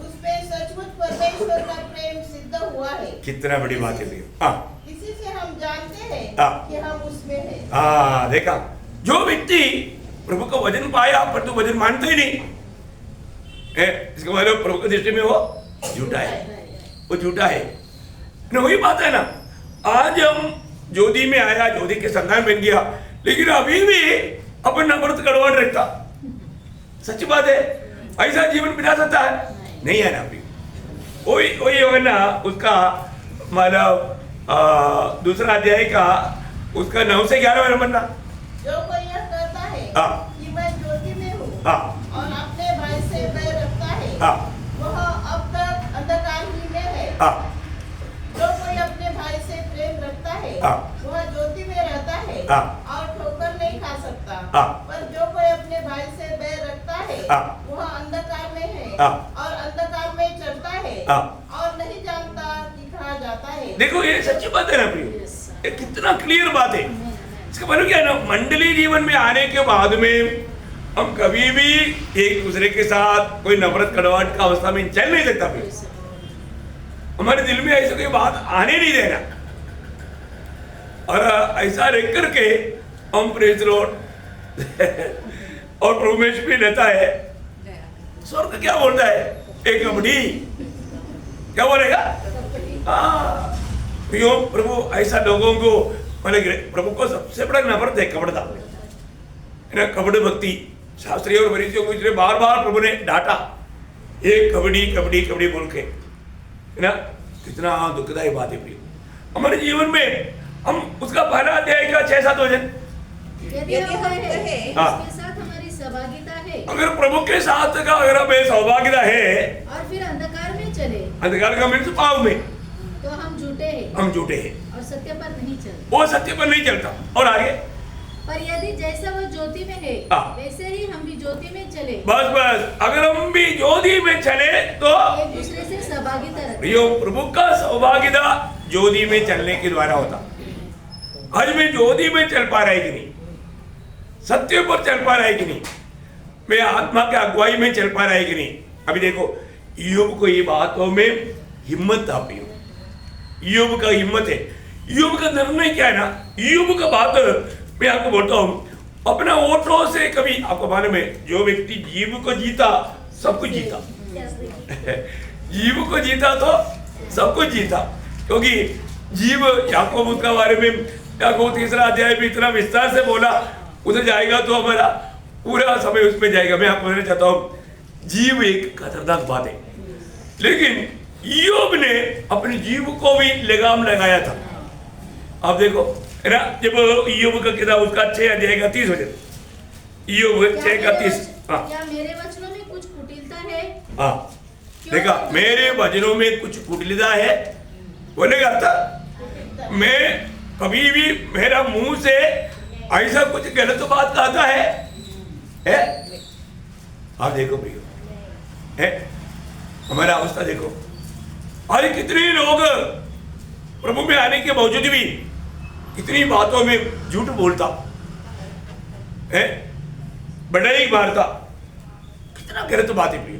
उसमें सचमुच परमेश्वर का प्रेम सिद्ध हुआ है। कितना बड़ी बात है इसी से हम जानते हैं कि हम उसमें हैं। देखा, जो व्यक्ति प्रभु का वचन पाया पर तो वचन मानते ही नहीं है, इसका मतलब प्रभु की दृष्टि में वो झूठा है, वो झूठा है ना। वही बात है ना, आज हम ज्योति में आया, ज्योति के संतान बन गया, लेकिन अभी भी अपन नफरत कड़वाहट रखता। सच्ची बात है, ऐसा जीवन बिता सकता है? नहीं है ना। अभी वही होगा ना, उसका मतलब दूसरा अध्याय का उसका 9 से 11 में बनना। जो कोई यह कहता है कि मैं ज्योति में हूँ और अपने भाई से बैर रखता है, वह अब तक अंधकार ही में है। जो कोई अपने भाई से प्रेम रखता है वह ज्योति में रहता है और ठोकर नहीं खा सकता। पर जो कोई अपने भाई से बैर रखता है वह अंधकार में है और अंधकार में चलता है और नहीं जानता कि कहाँ जाता है। देखो, ये सच्ची बात है ना प्रिय, ये कितना क्लियर बात है। इसका मतलब क्या है ना, मंडली जीवन में आने के बाद में हम कभी भी एक दूसरे के साथ कोई नफरत कड़वाहट का अवस्था में चल नहीं सकता। हमारे दिल में ऐसी कोई बात आने नहीं देना, और ऐसा रह करके हम प्रेज लॉर्ड और प्रभु में भी रहता है। स्वर्ग क्या बोलता है? एक कबड्डी क्या बोलेगा? प्रभु ऐसा लोगों को, प्रभु को सबसे बड़ा नफरत है कपड़ता है ना, कपड़े भक्ति। शास्त्री और फरीसियों को इसलिए बार बार प्रभु ने डांटा, एक कबड्डी कबड्डी कबड्डी बोल के, है ना। कितना दुखदायी बात है प्रिय। हमारे जीवन में हम उसका पहला अध्याय का 6-7 वचन, यदि हम कहें उसके साथ हमारी सहभागिता है, अगर प्रभु के साथ का अगर हमें सौभाग्यता है और फिर अंधकार में चले, अंधकार का मीन्स पाप में, तो हम झूठे हैं, हम झूठे हैं और सत्य पर नहीं चलते। वो सत्य पर नहीं चलता। और आगे, पर यदि जैसा वो ज्योति में है वैसे ही हम भी ज्योति में चले, बस अगर हम भी ज्योति में चले तो एक दूसरे से सहभागिता रखें। प्रियो, प्रभु का सौभाग्यता ज्योति में चलने के द्वारा होता। आज मैं ज्योति में चल पा रहा है कि नहीं, सत्य पर चल पा रहा है कि नहीं, मैं आत्मा के अगुवाई में चल पा रहा है कि नहीं। अभी देखो, ईयोब को ये बातों में हिम्मत था प्रियो, ईयोब का हिम्मत है। ईयोब का निर्णय क्या है ना, ईयोब का बात मैं आपको बोलता हूं, अपना वोटों से कभी, आपको मालूम है, जो व्यक्ति जीव को जीता सब कुछ जीता जीव को जीता तो सब कुछ जीता, क्योंकि जीव, याकूब उसका बारे में याकूब 3 अध्याय में इतना विस्तार से बोला, उधर जाएगा तो हमारा पूरा समय उसमें जाएगा। मैं आपको कहना चाहता हूं, जीव एक खतरनाक बात है, लेकिन ईयोब ने अपने जीव को भी लगाम लगाया था। आप देखो है ना, जब ईयोब का किताब उसका 6 अध्याय का 30 वचन, ईयोब 6 का 30, क्या मेरे वचनों में कुछ कुटिलता है? देखा, मेरे वचनों में कुछ कुटिलता है बोलेगा था। मैं कभी भी मेरा मुंह से ऐसा कुछ गलत बात कहता है? आप देखो प्रियो, है हमारा अवस्था देखो। अरे कितने लोग प्रभु में आने के बावजूद भी कितनी बातों में झूठ बोलता है, बड़ाई मारता, कितना गलत बात है प्रियो,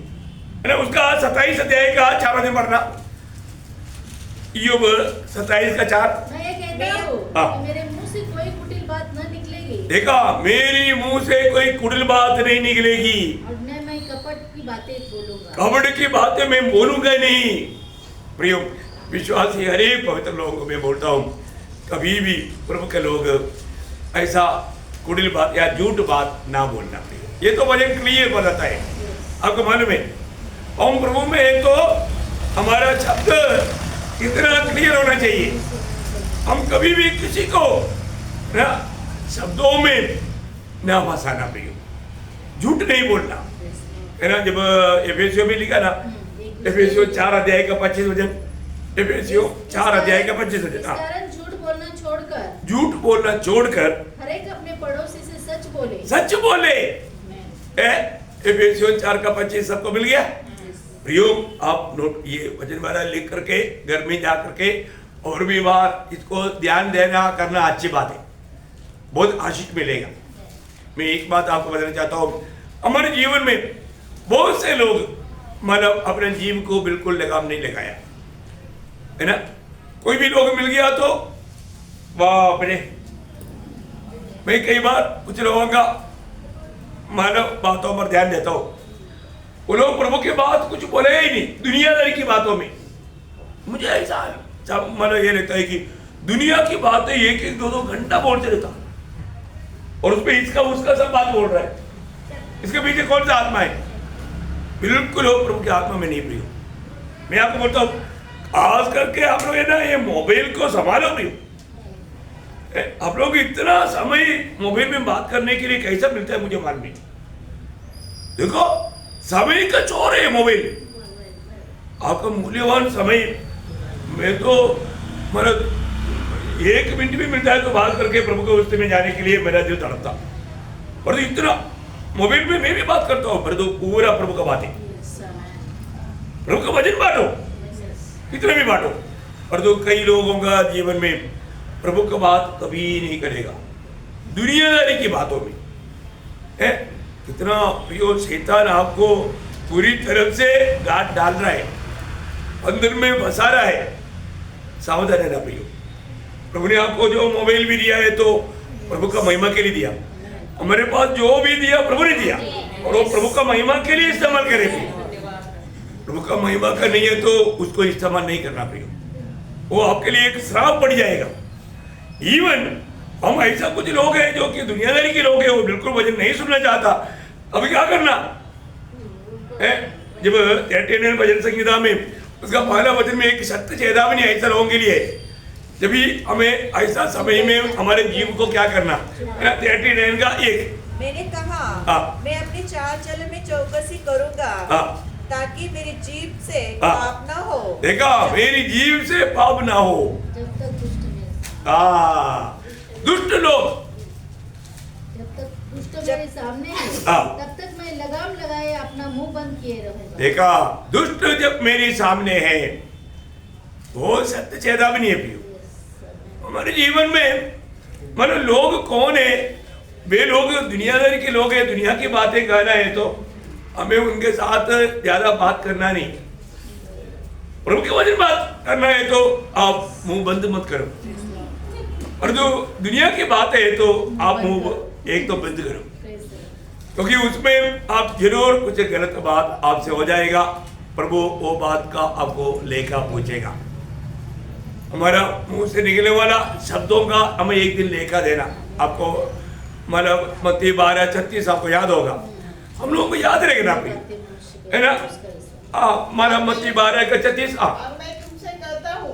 है ना। उसका 27 अध्याय का 4 वचन पढ़ना, ईयोब 27 का 4। मैं ये कहता हूँ कि मेरे मुंह से कोई कुटिल बात न निकलेगी। देखा, मेरी मुंह से कोई कुटिल बात नहीं निकलेगी, और न मैं कपट की बातें बोलूंगा, कपट की बातें मैं बोलूंगा नहीं। प्रियो, विश्वासी हर एक पवित्र लोगों को मैं बोलता हूँ, कभी भी प्रभु के लोग ऐसा कुटिल बात या झूठ बात ना बोलना। ये तो वजन क्लियर बताता है, आपको मालूम है। हम प्रभु में है तो हमारा शब्द इतना क्लियर होना चाहिए, हम कभी भी किसी को ना शब्दों में ना फंसाना, प्रियो झूठ नहीं बोलना, है ना। जब एफेसियों में लिखा ना, एफेसियों 4 अध्याय का 25 वचन, एफेसियों 4 अध्याय का 25 इस कारण झूठ बोलना छोड़कर हर एक अपने पड़ोसी से सच बोले। सच बोले। एफेसियों 4 का 25 सबको मिल गया। प्रियो, आप नोट ये वचन वाला लिख करके घर में जा करके और भी बार इसको ध्यान देना करना अच्छी बात है, बहुत आशीष मिलेगा। मैं एक बात आपको बताना चाहता हूँ, हमारे जीवन में बहुत से लोग मतलब अपने जीवन को बिल्कुल लगाम नहीं लगाया है ना। कोई भी लोग मिल गया तो बाप रे, मैं कई बार कुछ लोगों का मानव बातों पर ध्यान देता हूँ, वो लोग प्रभु के बात कुछ बोले ही नहीं, दुनियादारी की बातों में। मुझे ऐसा मतलब ये रहता है कि दुनिया की बातें एक एक दो घंटा बोलते रहता, और उसमें इसका उसका सब बात बोल रहा है। इसके पीछे कौन सा आत्मा है? बिल्कुल हो प्रभु की आत्मा में नहीं प्रियो। मैं आपको बोलता हूँ, खास करके आप लोग है ना ये मोबाइल को संभालो प्रियो। आप लोग इतना समय मोबाइल में बात करने के लिए कैसा मिलता है मुझे मालूम नहीं। देखो समय का चोर है मोबाइल, आपका मूल्यवान समय। मैं तो मतलब 1 मिनट भी मिलता है तो बात करके प्रभु के उस्ते में जाने के लिए मेरा दिल तड़पता। और तो इतना मोबाइल में मैं भी बात करता हूँ, पर तो पूरा प्रभु का बात है। प्रभु का वचन बांटो, कितने भी बांटो। और तो कई लोगों का जीवन में प्रभु का बात कभी नहीं करेगा, दुनियादारी की बातों में है। कितना प्रियो, शैतान आपको पूरी तरफ से गांठ डाल रहा है, अंदर में बसा रहा है। सावधान रहना प्रियो। प्रभु ने आपको जो मोबाइल भी दिया है तो प्रभु का महिमा के लिए दिया। हमारे पास जो भी दिया प्रभु ने दिया, और वो प्रभु का महिमा के लिए इस्तेमाल करें। प्रभु का महिमा का नहीं है तो उसको इस्तेमाल नहीं करना प्रियो, वो आपके लिए एक श्राप पड़ जाएगा। इवन हम ऐसा कुछ लोग हैं जो कि दुनियादारी के लोग हैं, वो बिल्कुल वचन नहीं सुनना चाहता। अभी क्या करना है? जब 39 भजन संहिता में उसका पहला वचन में एक सत्य चेतावनी ऐसा लोगों के लिए, जब भी हमें ऐसा समय में हमारे जीव को क्या करना है। 39 का 1 मैंने कहा मैं अपनी चाल चलन में चौकसी करूंगा ताकि मेरी जीभ से पाप ना हो। देखा, मेरी जीभ से पाप ना हो। जब तक दुष्ट लोग जब तक दुष्ट मेरे सामने है, तब तक मैं लगाम लगाए अपना मुंह बंद किए रहूंगा। देखा, दुष्ट जब मेरे सामने है, वो सत्य चेतावनी है प्रियो। हमारे जीवन में मतलब लोग कौन है? वे लोग दुनियादारी के लोग हैं, दुनिया की बातें कहना है तो हमें उनके साथ ज्यादा बात करना नहीं। प्रभु के वचन बात करना है तो आप मुंह बंद मत करो, और जो दुनिया की बात है तो आप मुंह एक तो बंद करो, क्योंकि उसमें आप जरूर कुछ गलत बात आपसे हो जाएगा। प्रभु वो बात का आपको लेखा पूछेगा। हमारा मुंह से निकलने वाला शब्दों का हमें एक दिन लेखा देना। आपको मतलब मत्ती 12:36 आपको याद होगा, हम लोगों को याद रखना है ना। हमारा मत्ती 12:36। अब मैं तुमसे कहता हूँ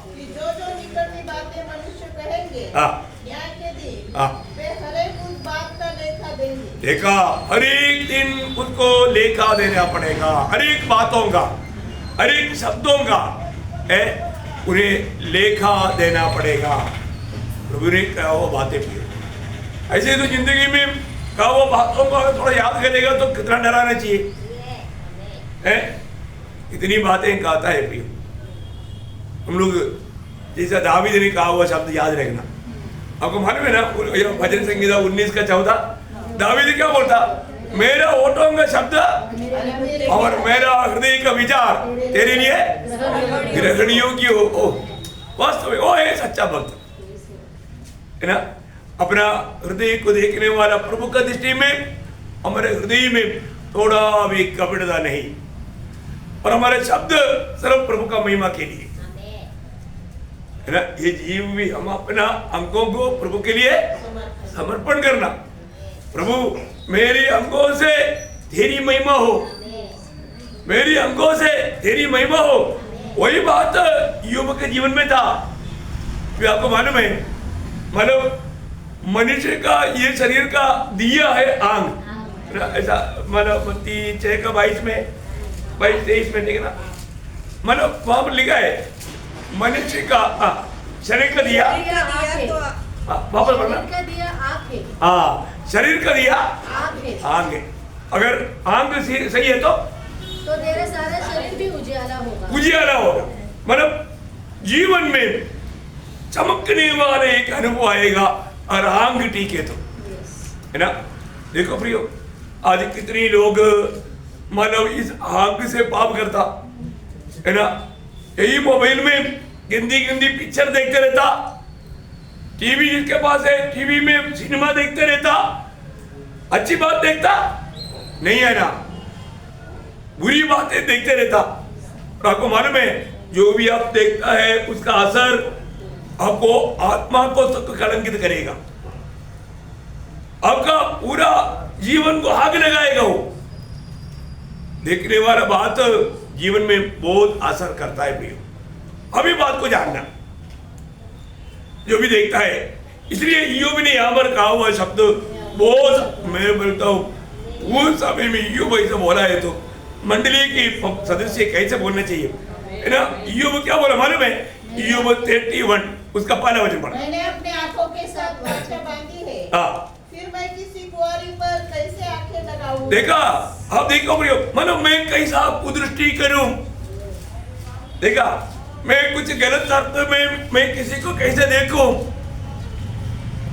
कि जो निकटनी बातें मनुष्य कहेंगे न्याय के दिन वे हर एक उस बात का लेखा देंगे। देखा, हर एक दिन उसको लेखा देना पड़ेगा, हर एक बातों का, हर एक शब्दों का है, उन्हें लेखा देना पड़ेगा। प्रभु ने कहा वो बातें भी ऐसे तो जिंदगी में कहा वो बातों को अगर थोड़ा याद करेगा तो कितना डराना चाहिए है। इतनी बातें कहता है प्रियो। हम लोग जैसा दावीद ने कहा वो शब्द याद रखना। आपको मालूम है ना, भजन संहिता 19 का 14 दावीद क्या बोलता? मेरा होठों का शब्द और मेरा हृदय का विचार तेरे लिए गृहणियों की हो। वास्तव वो है सच्चा भक्त है ना। अपना हृदय को देखने वाला प्रभु का दृष्टि में हमारे हृदय में थोड़ा भी कपड़ता नहीं, और हमारे शब्द सिर्फ प्रभु का महिमा के लिए है ना। ये जीव भी हम अपना अंगों को प्रभु के लिए समर्पण करना। प्रभु मेरे अंगों से तेरी महिमा हो, मेरी अंगों से तेरी महिमा हो। वही बात यूब के जीवन में था। फिर आपको मालूम है, मतलब मनुष्य का ये शरीर का दिया है आंग, ऐसा मतलब मत्ती 6 का 22 में 22-23 में देखना, मतलब वहां पर लिखा है मनुष्य का शरीर का दिया, वापस बोलना, शरीर का दिया आँख है। हाँ, शरीर का दिया आँख है। आंख है। अगर आंख सही है तो तेरा सारा शरीर भी उजियाला होगा। उजियाला होगा, मतलब जीवन में चमकने वाले एक अनुभव आएगा और आंख ठीक है तो, है ना। देखो प्रियो, आज कितने लोग मानव इस आंख से पाप करता है ना। यही मोबाइल में गंदी गंदी पिक्चर देखते रहता, टीवी जिसके पास है टीवी में सिनेमा देखते रहता, अच्छी बात देखता नहीं है ना, बुरी बातें देखते रहता। और आपको मालूम है जो भी आप देखता है उसका असर आपको आत्मा को तक कलंकित करेगा, आपका पूरा जीवन को आग लगाएगा। वो देखने वाला बात जीवन में बहुत असर करता है प्रियो। अभी बात को जानना जो भी देखता है, इसलिए ईयोब ने यहाँ पर कहा हुआ शब्द बहुत, मैं बोलता हूँ उस समय में ईयोब ऐसे बोला है तो मंडली की सदस्य कैसे बोलना चाहिए, है ना। ईयोब क्या बोला मालूम है? ईयोब 31 उसका पहला वचन पढ़ा, मैंने अपने आंखों के साथ वाचा बांधी है, फिर मैं किसी कुंवारी पर कैसे आंखें लगाऊं। देखा, आप देखो प्रियो, मानो मैं कैसा कुदृष्टि करूं, देखा मैं कुछ गलत अर्थ में मैं किसी को कैसे देखूं,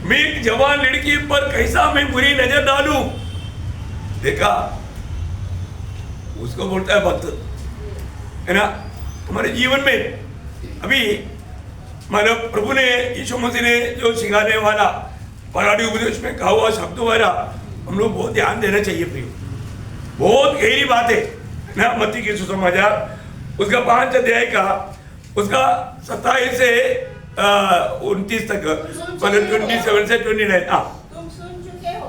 मैं एक जवान लड़की पर कैसा मैं बुरी नजर डालूं, देखा उसको बोलता है भक्त, है ना। हमारे जीवन में अभी मानो प्रभु ने यीशु मसीह ने जो सिखाने वाला पराडी उपदेश में कहा हुआ शब्द वाला हम लोग बहुत ध्यान देना चाहिए प्रियो, बहुत गहरी बात है ना। मत्ती की सुसमाचार उसका 5 अध्याय का उसका 27 से 29 तक, मतलब 27 से 29। तुम सुन चुके हो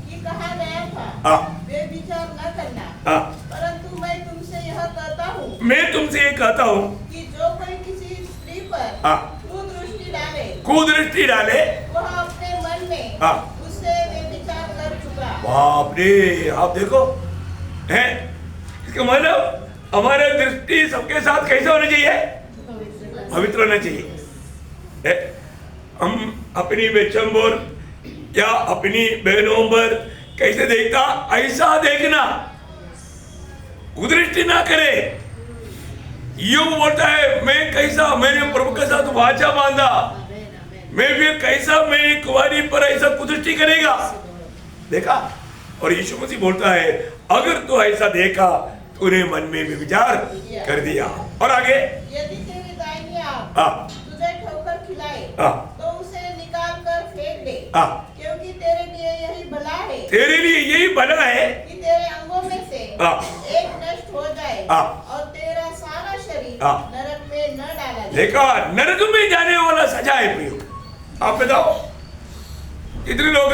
कि कहा गया था बेविचार न करना, परंतु मैं तुमसे यह कहता हूँ, मैं तुमसे ये कहता हूँ कि जो कोई किसी स्त्री पर कुदृष्टि डाले वह अपने मन में उससे बेविचार कर चुका। बाप रे, आप देखो हैं, इसका मतलब हमारा दृष्टि सबके साथ कैसे होना चाहिए? पवित्र होना चाहिए। हम अपनी बच्चों पर या अपनी बहनों पर कैसे देखता, ऐसा देखना, कुदृष्टि ना करे। योग बोलता है मैं कैसा, मैंने प्रभु के साथ वाचा बांधा, मैं फिर कैसा मैं कुंवारी पर ऐसा कुदृष्टि करेगा, देखा। और यीशु मसीह बोलता है अगर तू ऐसा देखा तूने मन में भी विचार कर दिया। और आगे, यदि तेरी दाहिनी आँख तुझे ठोकर खिलाए तो उसे निकाल कर फेंक दे, क्योंकि तेरे लिए यही भला है, तेरे लिए यही भला है कि तेरे अंगों में से एक नष्ट हो जाए और तेरा सारा शरीर नरक में न डाला जाए। देखा, नरक में जाने वाला सजा है प्रियो। आप बताओ कितने लोग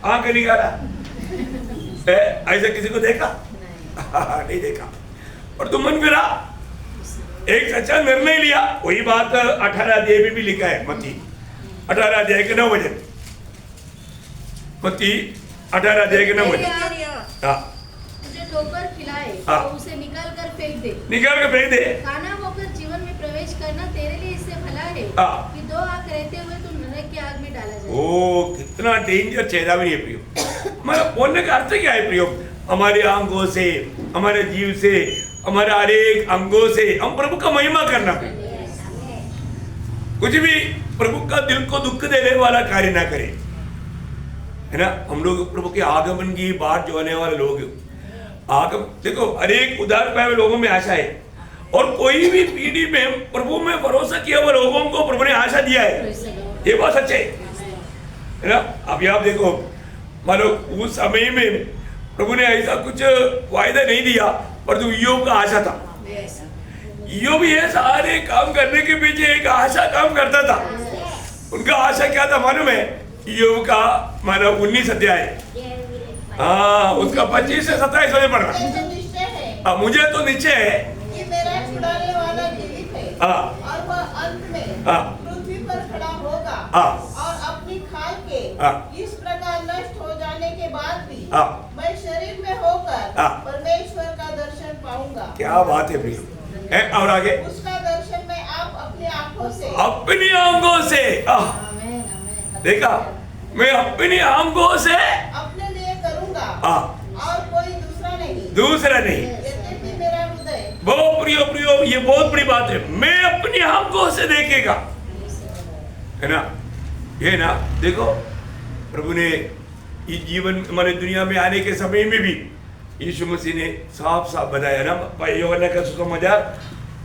आंख निकाला ऐसा किसी को देखा? नहीं देखा। और तुम मन फिरा, एक सच्चा निर्णय लिया। वही बात 18 अध्याय में भी लिखा है, मत्ती 18 अध्याय के 9 वचन, मत्ती 18 अध्याय के 9 वचन। तुझे ठोकर खिलाए तो उसे निकाल कर फेंक दे, निकाल कर फेंक दे। खाना होकर जीवन में प्रवेश करना तेरे लिए इससे भला है कि 2 आंख रहते हुए तुम नरक की आग में डाला जाए। ओ कितना डेंजर चेतावनी है प्रियो। हमारा बोलने का अर्थ क्या है प्रियो? हमारे आंखों से, हमारे जीव से, हमारे हर एक अंगों से हम प्रभु का महिमा करना है। कुछ भी प्रभु का दिल को दुख देने वाला कार्य ना करें, है ना। हम लोग प्रभु के आगमन की बात जो आने वाले लोग देखो, हर एक उदार पाए हुए लोगों में आशा है, और कोई भी पीढ़ी में प्रभु में भरोसा किया हुआ लोगों को प्रभु ने आशा दिया है, ये बात सच्चे है ना। अभी आप देखो, मानो उस समय में प्रभु ने ऐसा कुछ वायदा नहीं दिया, पर जो ईयोब का आशा था, ईयोब ये सारे काम करने के पीछे एक आशा काम करता था। उनका आशा क्या था मालूम है? ईयोब का मानो 19 अध्याय, उसका 25 से 27 में पढ़ना। मुझे तो निश्चय है कि मेरा छुड़ाने वाला जीवित है और वह अंत में पृथ्वी पर खड़ा होगा और अपनी खाल के इस प्रकार नष्ट हो जाने के बाद भी मैं शरीर में होकर परमेश्वर का दर्शन पाऊंगा। क्या बात है प्रिय। और आगे, उसका दर्शन मैं आप अपनी अंगों से अपनी आंखों से आमेन, आमेन। देखा, मैं अपनी आंखों से अपने लिए करूंगा हाँ। और कोई दूसरा नहीं। दूसरा नहीं। यद्यपि मेरा हृदय बहुत प्रियो, ये बहुत बड़ी बात है। मैं अपनी आंखों से देखेगा, है ना, ये ना। देखो, प्रभु ने इस जीवन हमारे दुनिया में आने के समय में भी यीशु मसीह ने साफ साफ बताया ना, यूहन्ना का सुसमाचार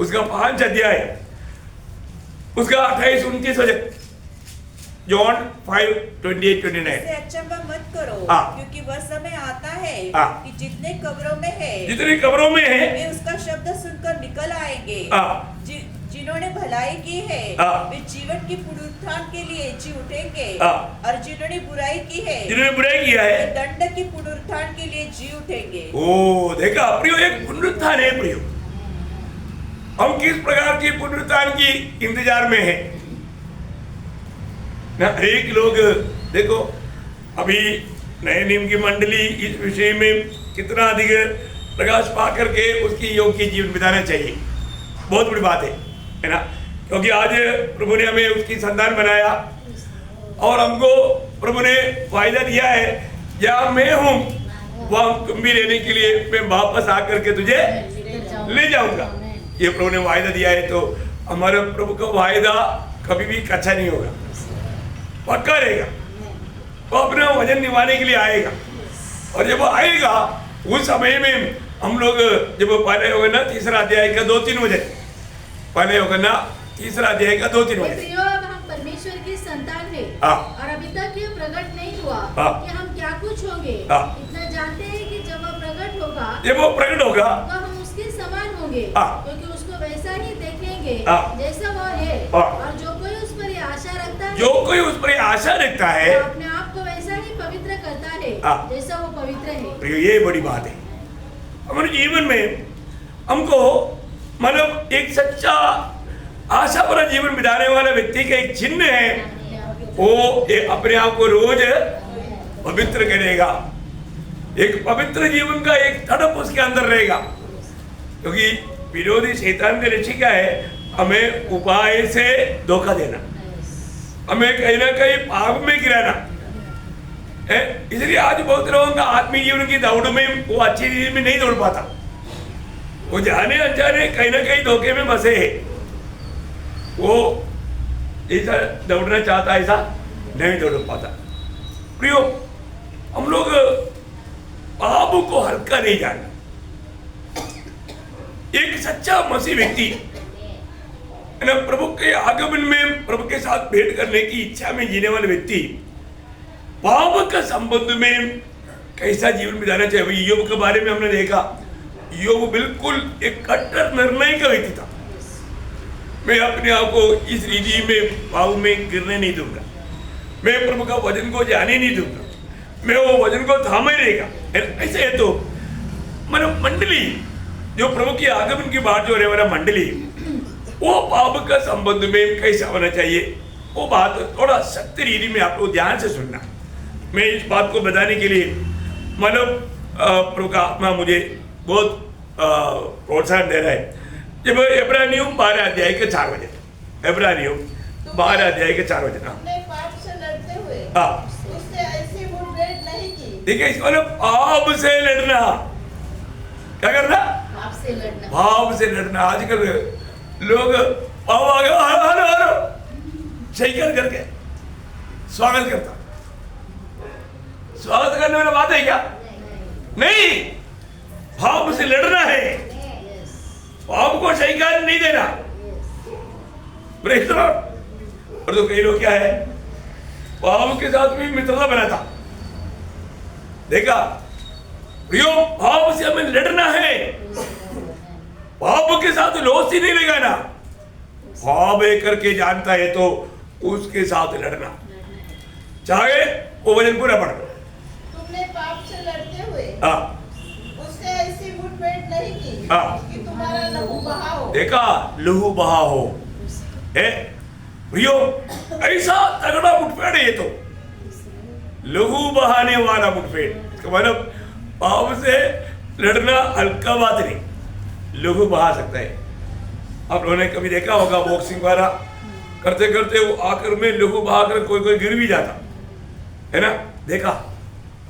उसका 5 अध्याय उसका 28-29 वचन, जॉन 5:28-29। इससे अचंभा मत करो, हाँ। क्योंकि वह समय आता है हाँ। कि जितने कब्रों में है जितनी कब्रों में है वे उसका शब्द सुनकर निकल आएंगे। हाँ। जिन्होंने भलाई की है हाँ। वे जीवन की पुनरुत्थान के लिए जी उठेंगे, हाँ। और जिन्होंने बुराई की है जिन्होंने बुराई किया वे है दंड की पुनरुत्थान के लिए जी उठेंगे। ओ देखा प्रियो, एक पुनरुत्थान है प्रियो। हम किस प्रकार की पुनरुत्थान की इंतजार में हैं ना। एक लोग देखो, अभी नए नियम की मंडली इस विषय में कितना अधिक प्रकाश पा करके उसकी योग्य जीवन बिताना चाहिए, बहुत बड़ी बात है ना। क्योंकि आज प्रभु ने हमें उसकी संतान बनाया और हमको प्रभु ने वायदा दिया है, या मैं हूं वहां तुम भी रहने के लिए मैं वापस आकर के तुझे ले जाऊंगा। ये प्रभु ने वायदा दिया है, तो हमारे प्रभु का वायदा कभी भी कच्चा नहीं होगा, पक्का रहेगा। वो अपना वजन निभाने के लिए आएगा, और जब वो आएगा उस समय में हम लोग जब पहले होगा ना 3 अध्याय का 2-3 वचन, पहले होगा ना 3 अध्याय का 2-3 वचन। प्रियो, अब हम परमेश्वर की संतान है हाँ। और अभी तक ये प्रकट नहीं हुआ हाँ। कि हम क्या कुछ होंगे। हाँ। इतना जानते हैं कि जब वह प्रकट होगा जब वो प्रकट होगा तो हम उसके समान होंगे, हाँ। क्योंकि उसको वैसा ही देखेंगे हाँ। जैसा वह है। हाँ। और जो कोई उस पर ये आशा रखता है, जो कोई उस पर आशा रखता है, वो अपने आप को वैसा ही पवित्र करता है हाँ। जैसा वो पवित्र है। प्रियो, ये बड़ी बात है। हमारे जीवन में हमको मतलब एक सच्चा आशा भरा जीवन बिताने वाला व्यक्ति का एक चिन्ह है, वो अपने आप को रोज पवित्र करेगा। एक पवित्र जीवन का एक तड़प उसके अंदर रहेगा, क्योंकि विरोधी शैतान का लक्ष्य क्या है? हमें उपाय से धोखा देना, हमें कहीं ना कहीं पाप में गिराना है। इसलिए आज बहुत लोगों का आत्मीय जीवन की दौड़ में वो अच्छी चीज में नहीं दौड़ पाता, वो जाने अनजाने कहीं ना कहीं धोखे में फंसे है। वो ऐसा दौड़ना चाहता, ऐसा नहीं दौड़ पाता। प्रियो, हम लोग पाप को हल्का नहीं जाना। एक सच्चा मसीह व्यक्ति है ना, प्रभु के आगमन में प्रभु के साथ भेंट करने की इच्छा में जीने वाले व्यक्ति पाप का संबंध में कैसा जीवन बिताना चाहिए। योग के बारे में हमने देखा, योग बिल्कुल एक कट्टर निर्णय का व्यक्ति था। मैं अपने आप को इस रीति में पाप में गिरने नहीं दूंगा, मैं प्रभु का वचन को जाने नहीं दूंगा, मैं वो वचन को थामे रहेगा। ऐसे है तो मतलब मंडली जो प्रभु की आगमन की बात जो रहने वाला मंडली, वो पाप का संबंध में कैसा होना चाहिए, वो बात थोड़ा सत्य रीति में आप लोग ध्यान से सुनना। मैं इस बात को बताने के लिए मतलब प्रभु का आत्मा मुझे बहुत प्रोत्साहन दे रहा है। जब इब्रानियों 12 अध्याय के 4 वचन, इब्रानियों 12 अध्याय के 4 वचन। अपने पाप से लड़ते हुए हाँ, उससे ऐसी मुठभेड़ नहीं की। देखिए इसको ना पाप से लड़ना, क्या करना? पाप से लड़ना। पाप से लड़ना। आजकल लोग पाप आ गया, हलो हलो साइकिल करके स्वागत करता। स्वागत करने वाला बात है क्या? नहीं, पाप से लड़ना है, पाप को स्वीकार नहीं देना। Praise Lord. और तो कई लोग क्या है, पाप के साथ भी मित्रता बनाता। देखा प्रियो, पाप से हमें लड़ना है, पाप के साथ दोस्ती नहीं लगाना। पाप करके जानता है तो उसके साथ लड़ना, चाहे वो वचन पूरा पढ़। तुमने पाप से लड़ते हुए हाँ, उससे ऐसी मुठभेड़ नहीं की हाँ। कि तुम्हारा लहू बहा हो। देखा, लहू बहा हो। प्रियो, ऐसा तगड़ा मुठभेड़ है ये तो, लहू बहाने वाला मुठभेड़। इसका मतलब पाप से लड़ना हल्का बात नहीं, लहू बहा सकता है। आप लोगों ने कभी देखा होगा बॉक्सिंग वाला करते करते वो आकर में लहू बहाकर कोई कोई गिर भी जाता है ना। देखा,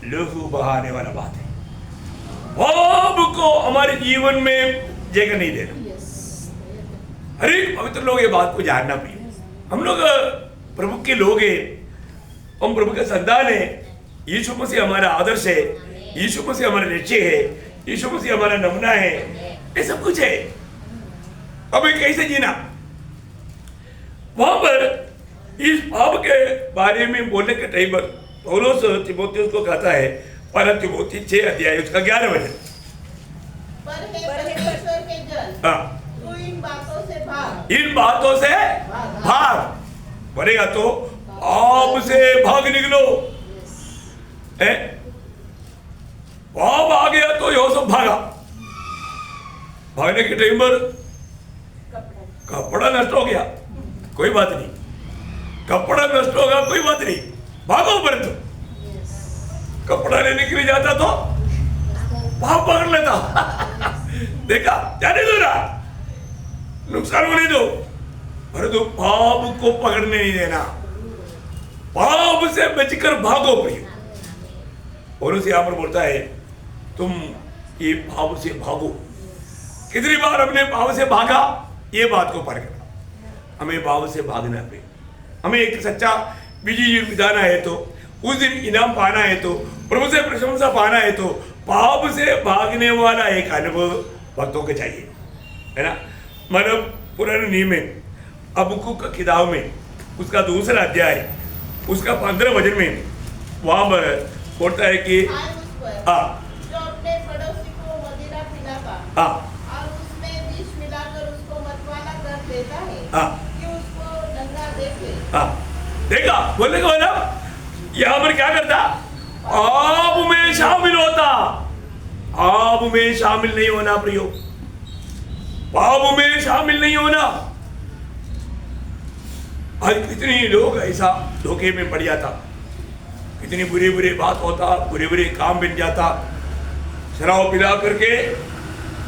लहू बहाने वाला बात है। पाप को हमारे जीवन में जगह नहीं देना। हर एक पवित्र लोग ये बात को जानना भी। हम लोग प्रभु के लोग हैं, हम प्रभु का संतान है। यीशु मसीह हमारा आदर्श है, यीशु मसीह हमारा निश्चय है, यीशु मसीह हमारा नमूना है, ये सब कुछ है। अब ये कैसे जीना? वहां पर इस पाप के बारे में बोलने के टाइम पर पौलुस तीमुथियुस को कहता है, पहला तीमुथी 6 अध्याय उसका 11 वचन, पर हे परमेश्वर के जन, तू इन बातों से भाग। इन बातों से भाग। बोलेगा तो पाप से भाग निकलो। पाप आ गया तो यूसुफ भागा। भागने के टाइम पर कपड़ा नष्ट हो गया, कोई बात नहीं। कपड़ा नष्ट होगा, कोई बात नहीं, भागो। परंतु कपड़ा लेने के लिए जाता तो पाप पकड़ लेता। देखा, जाने दो ना, नुकसान होने दो, परंतु पाप को पकड़ने नहीं देना। पाप से बचकर भागो प्रिय। और उसे यहां पर बोलता है, तुम ये पाप से भागो। कितनी बार हमने पाप से भागा, ये बात को परखना। हमें पाप से भागना है। हमें एक सच्चा विजय बिताना है, तो उस दिन इनाम पाना है, तो प्रभु से प्रशंसा पाना है, तो पाप से भागने वाला एक अनुभव भक्तों को चाहिए, है ना। मतलब पुराने नियम में हबक्कूक की किताब में उसका 2 अध्याय उसका 15 वचन में वहां पर बोलता है कि जो अपने पड़ोसी को मदिरा पिलाता और उसमें विष मिलाकर उसको मतवाला कर देता है, कि उसको नंगा देखे। देखा, बोलने का मतलब यहाँ पर क्या करता? आप में शामिल होता। आप में शामिल नहीं होना प्रियो, पाप में शामिल नहीं होना। आज कितने लोग ऐसा धोखे में पड़ जाता, कितनी बुरी बुरी बात होता, बुरे बुरे काम बन जाता, शराब पिला करके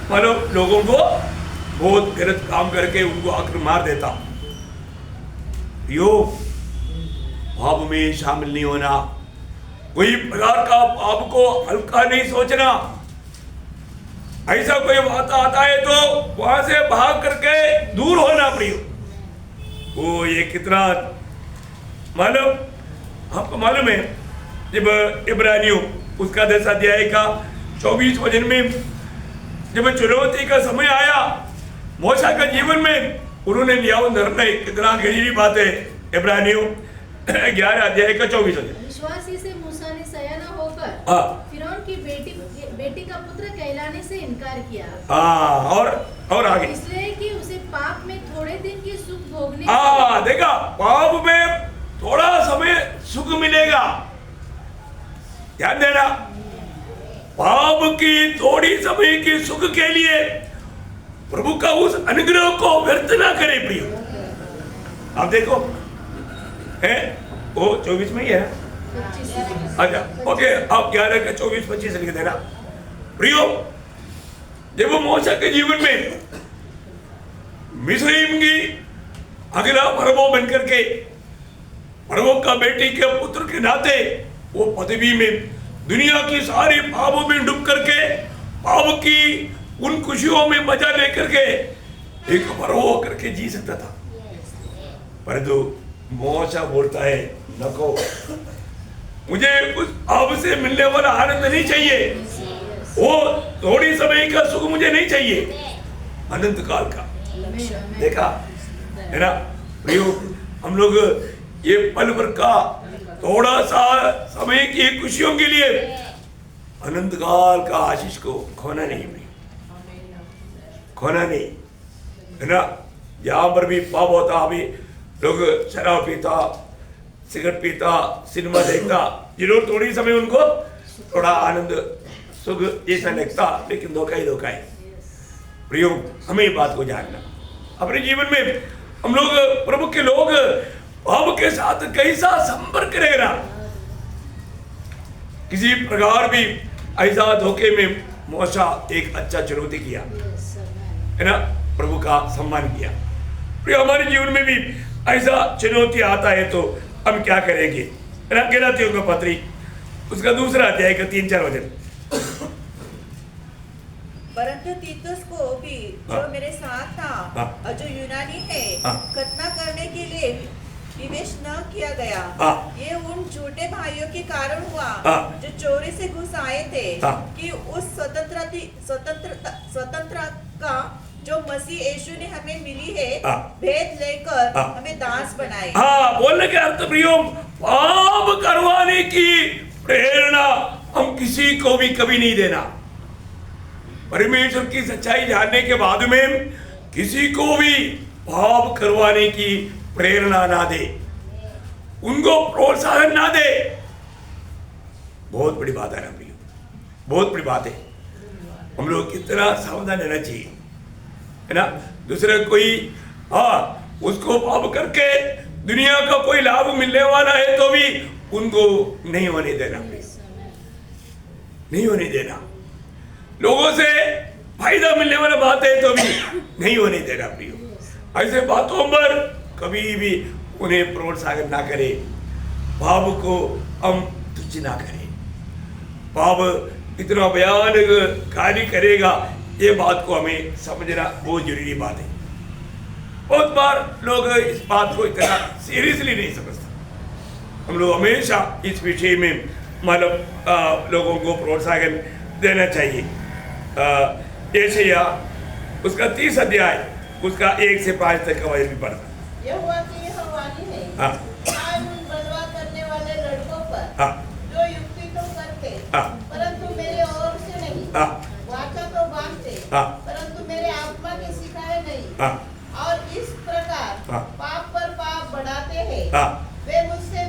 मतलब लोगों को बहुत गलत काम करके उनको आकर मार देता। यो पाप में शामिल नहीं होना, कोई प्रकार का पाप को हल्का नहीं सोचना। ऐसा कोई बात आता है तो वहां से भाग करके दूर होना प्रियो। वो ये कितना मालूम आपको मालूम है, जब इब्रानियों उसका 10 अध्याय का 24 वचन में जब चुनौती का समय आया मूसा का जीवन में, उन्होंने लिया वो निर्णय। कितना गहरी बात है। इब्रानियों 11 अध्याय का 24 वचन, विश्वासी से मूसा ने सयाना होकर फिरौन की बेटी का पुत्र कहलाने से इनकार किया। और आगे, इसलिए कि उसे पाप में थोड़े दिन की सुख भोगने। देखा, पाप में थोड़ा समय सुख मिलेगा। ध्यान देना, पाप की थोड़ी समय की सुख के लिए प्रभु का उस अनुग्रह को व्यर्थ ना करे प्रियो। आप देखो है वो 24 में ही है। अच्छा, ओके, आप 11 का 24-25 लिख देना प्रियो। जब वो मूसा के जीवन में मिस्रईम की अगला फरवो बनकर के फरवो का बेटी के पुत्र के नाते वो पदवी में दुनिया की सारी पापों में डूब करके पाप की उन खुशियों में मजा लेकर के एक फरवो करके जी सकता था। परंतु मूसा बोलता है, नको, मुझे उस पाप से मिलने वाला आनंद नहीं चाहिए, वो थोड़ी समय का सुख मुझे नहीं चाहिए, अनंत काल का। देखा है ना प्रियो, हम लोग ये पल भर का थोड़ा सा समय की खुशियों के लिए अनंत काल का आशीष को खोना नहीं, खोना नहीं, है ना। यहाँ पर भी पाप होता, अभी लोग शराब पीता, सिगरेट पीता, सिनेमा देखता, जरूर थोड़ी समय उनको थोड़ा आनंद सुख जैसा लगता, लेकिन धोखा ही धोखा है प्रियो। हमें ये बात को जानना, अपने जीवन में हम लोग प्रभु के लोग पाप के साथ कैसा संपर्क रहेगा। किसी प्रकार भी ऐसा धोखे में मूसा एक अच्छा चुनौती किया, है ना, प्रभु का सम्मान किया। प्रिय, हमारे जीवन में भी ऐसा चुनौती आता है तो हम क्या करेंगे? गलातियों का पत्री उसका 2 अध्याय का 3-4 वचन। परंतु तीतुस को भी जो हाँ। मेरे साथ था हाँ। और जो यूनानी है, हाँ। खतना करने के लिए विवेश न किया गया। हाँ। ये उन झूठे भाइयों के कारण हुआ हाँ। जो चोरी से घुस आए थे हाँ। कि उस स्वतंत्रता का जो मसीह यीशु ने हमें मिली है हाँ। भेद लेकर हाँ। हमें दास बनाए। हाँ, बोलने के अर्थ प्रियो, पाप करवाने की प्रेरणा हम किसी को भी कभी नहीं देना। परमेश्वर की सच्चाई जानने के बाद में किसी को भी पाप करवाने की प्रेरणा ना दे, उनको प्रोत्साहन ना दे। बहुत बड़ी बात है ना प्रियो, बहुत बड़ी बात है। हम लोग कितना सावधान रहना चाहिए, है ना? दूसरे कोई उसको पाप करके दुनिया का कोई लाभ मिलने वाला है तो भी उनको नहीं होने देना, नहीं होने देना। लोगों से फायदा मिलने वाला बात है तो भी नहीं होने देना प्रियो। ऐसे बातों पर कभी भी उन्हें प्रोत्साहन ना करे, पाप को हम तुच्छ ना करें। पाप इतना भयानक कार्य करेगा, ये बात को हमें समझना बहुत जरूरी बात है। बहुत बार लोग इस बात को इतना सीरियसली नहीं समझते। हम लोग हमेशा इस विषय में मतलब लोगों को प्रोत्साहन देना चाहिए। यशायाह उसका 30 अध्याय उसका 1 से 5 तक का वचन भी पढ़ना। यहोवा की यह वाणी है, हाँ। हाय उन बलवा करने वाले लड़कों पर, हाँ। जो युक्ति तो करते, हाँ। परंतु मेरे ओर से नहीं, हाँ। वाचा तो बांधते, हाँ। परंतु मेरे आत्मा के सिखाए नहीं, हाँ। और इस प्रकार हाँ। पाप पर पाप बढ़ाते हैं। हाँ। वे मुझसे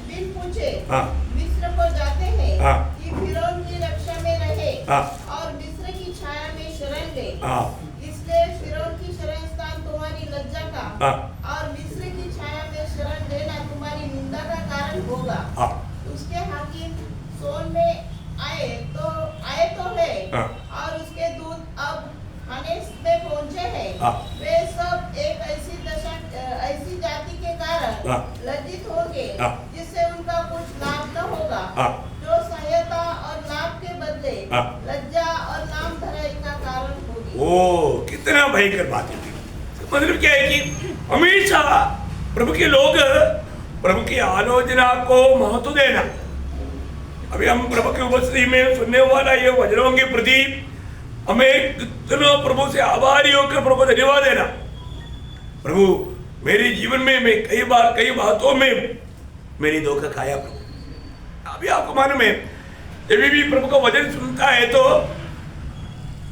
बिन पूछे हाँ। मिस्र को जाते हैं हाँ। कि फिरौन की रक्षा में रहे, हाँ। और मिस्र की छाया में शरण ले। हाँ। इसलिए फिरौन की शरण स्थान तुम्हारी लज्जा का, हाँ। और मिस्र की छाया में शरण लेना तुम्हारी निंदा का कारण होगा। हाँ। उसके हाकिम सोन में आए तो है, हाँ। और उसके दूत अब हनेस में पहुंचे हैं। हाँ। वे सब एक ऐसी जाति के कारण हाँ। लज्जित होंगे, हाँ। जिससे उनका कुछ लाभ न होगा, हाँ। जो सहायता और लाभ के बदले हाँ। लज्जा और नाम धराई का कारण होगी। ओ कितना भयंकर बात है। मतलब क्या है कि हमेशा प्रभु के लोग प्रभु की आलोचना को महत्व देना। अभी हम प्रभु की उपस्थिति में सुनने वाला ये वचनों के प्रति हमें कितना प्रभु से आभारी होकर प्रभु को धन्यवाद देना। प्रभु मेरे जीवन में मैं कई बातों में मैंने धोखा खाया प्रभु। अभी आपको मालूम है, जब भी प्रभु का वचन सुनता है तो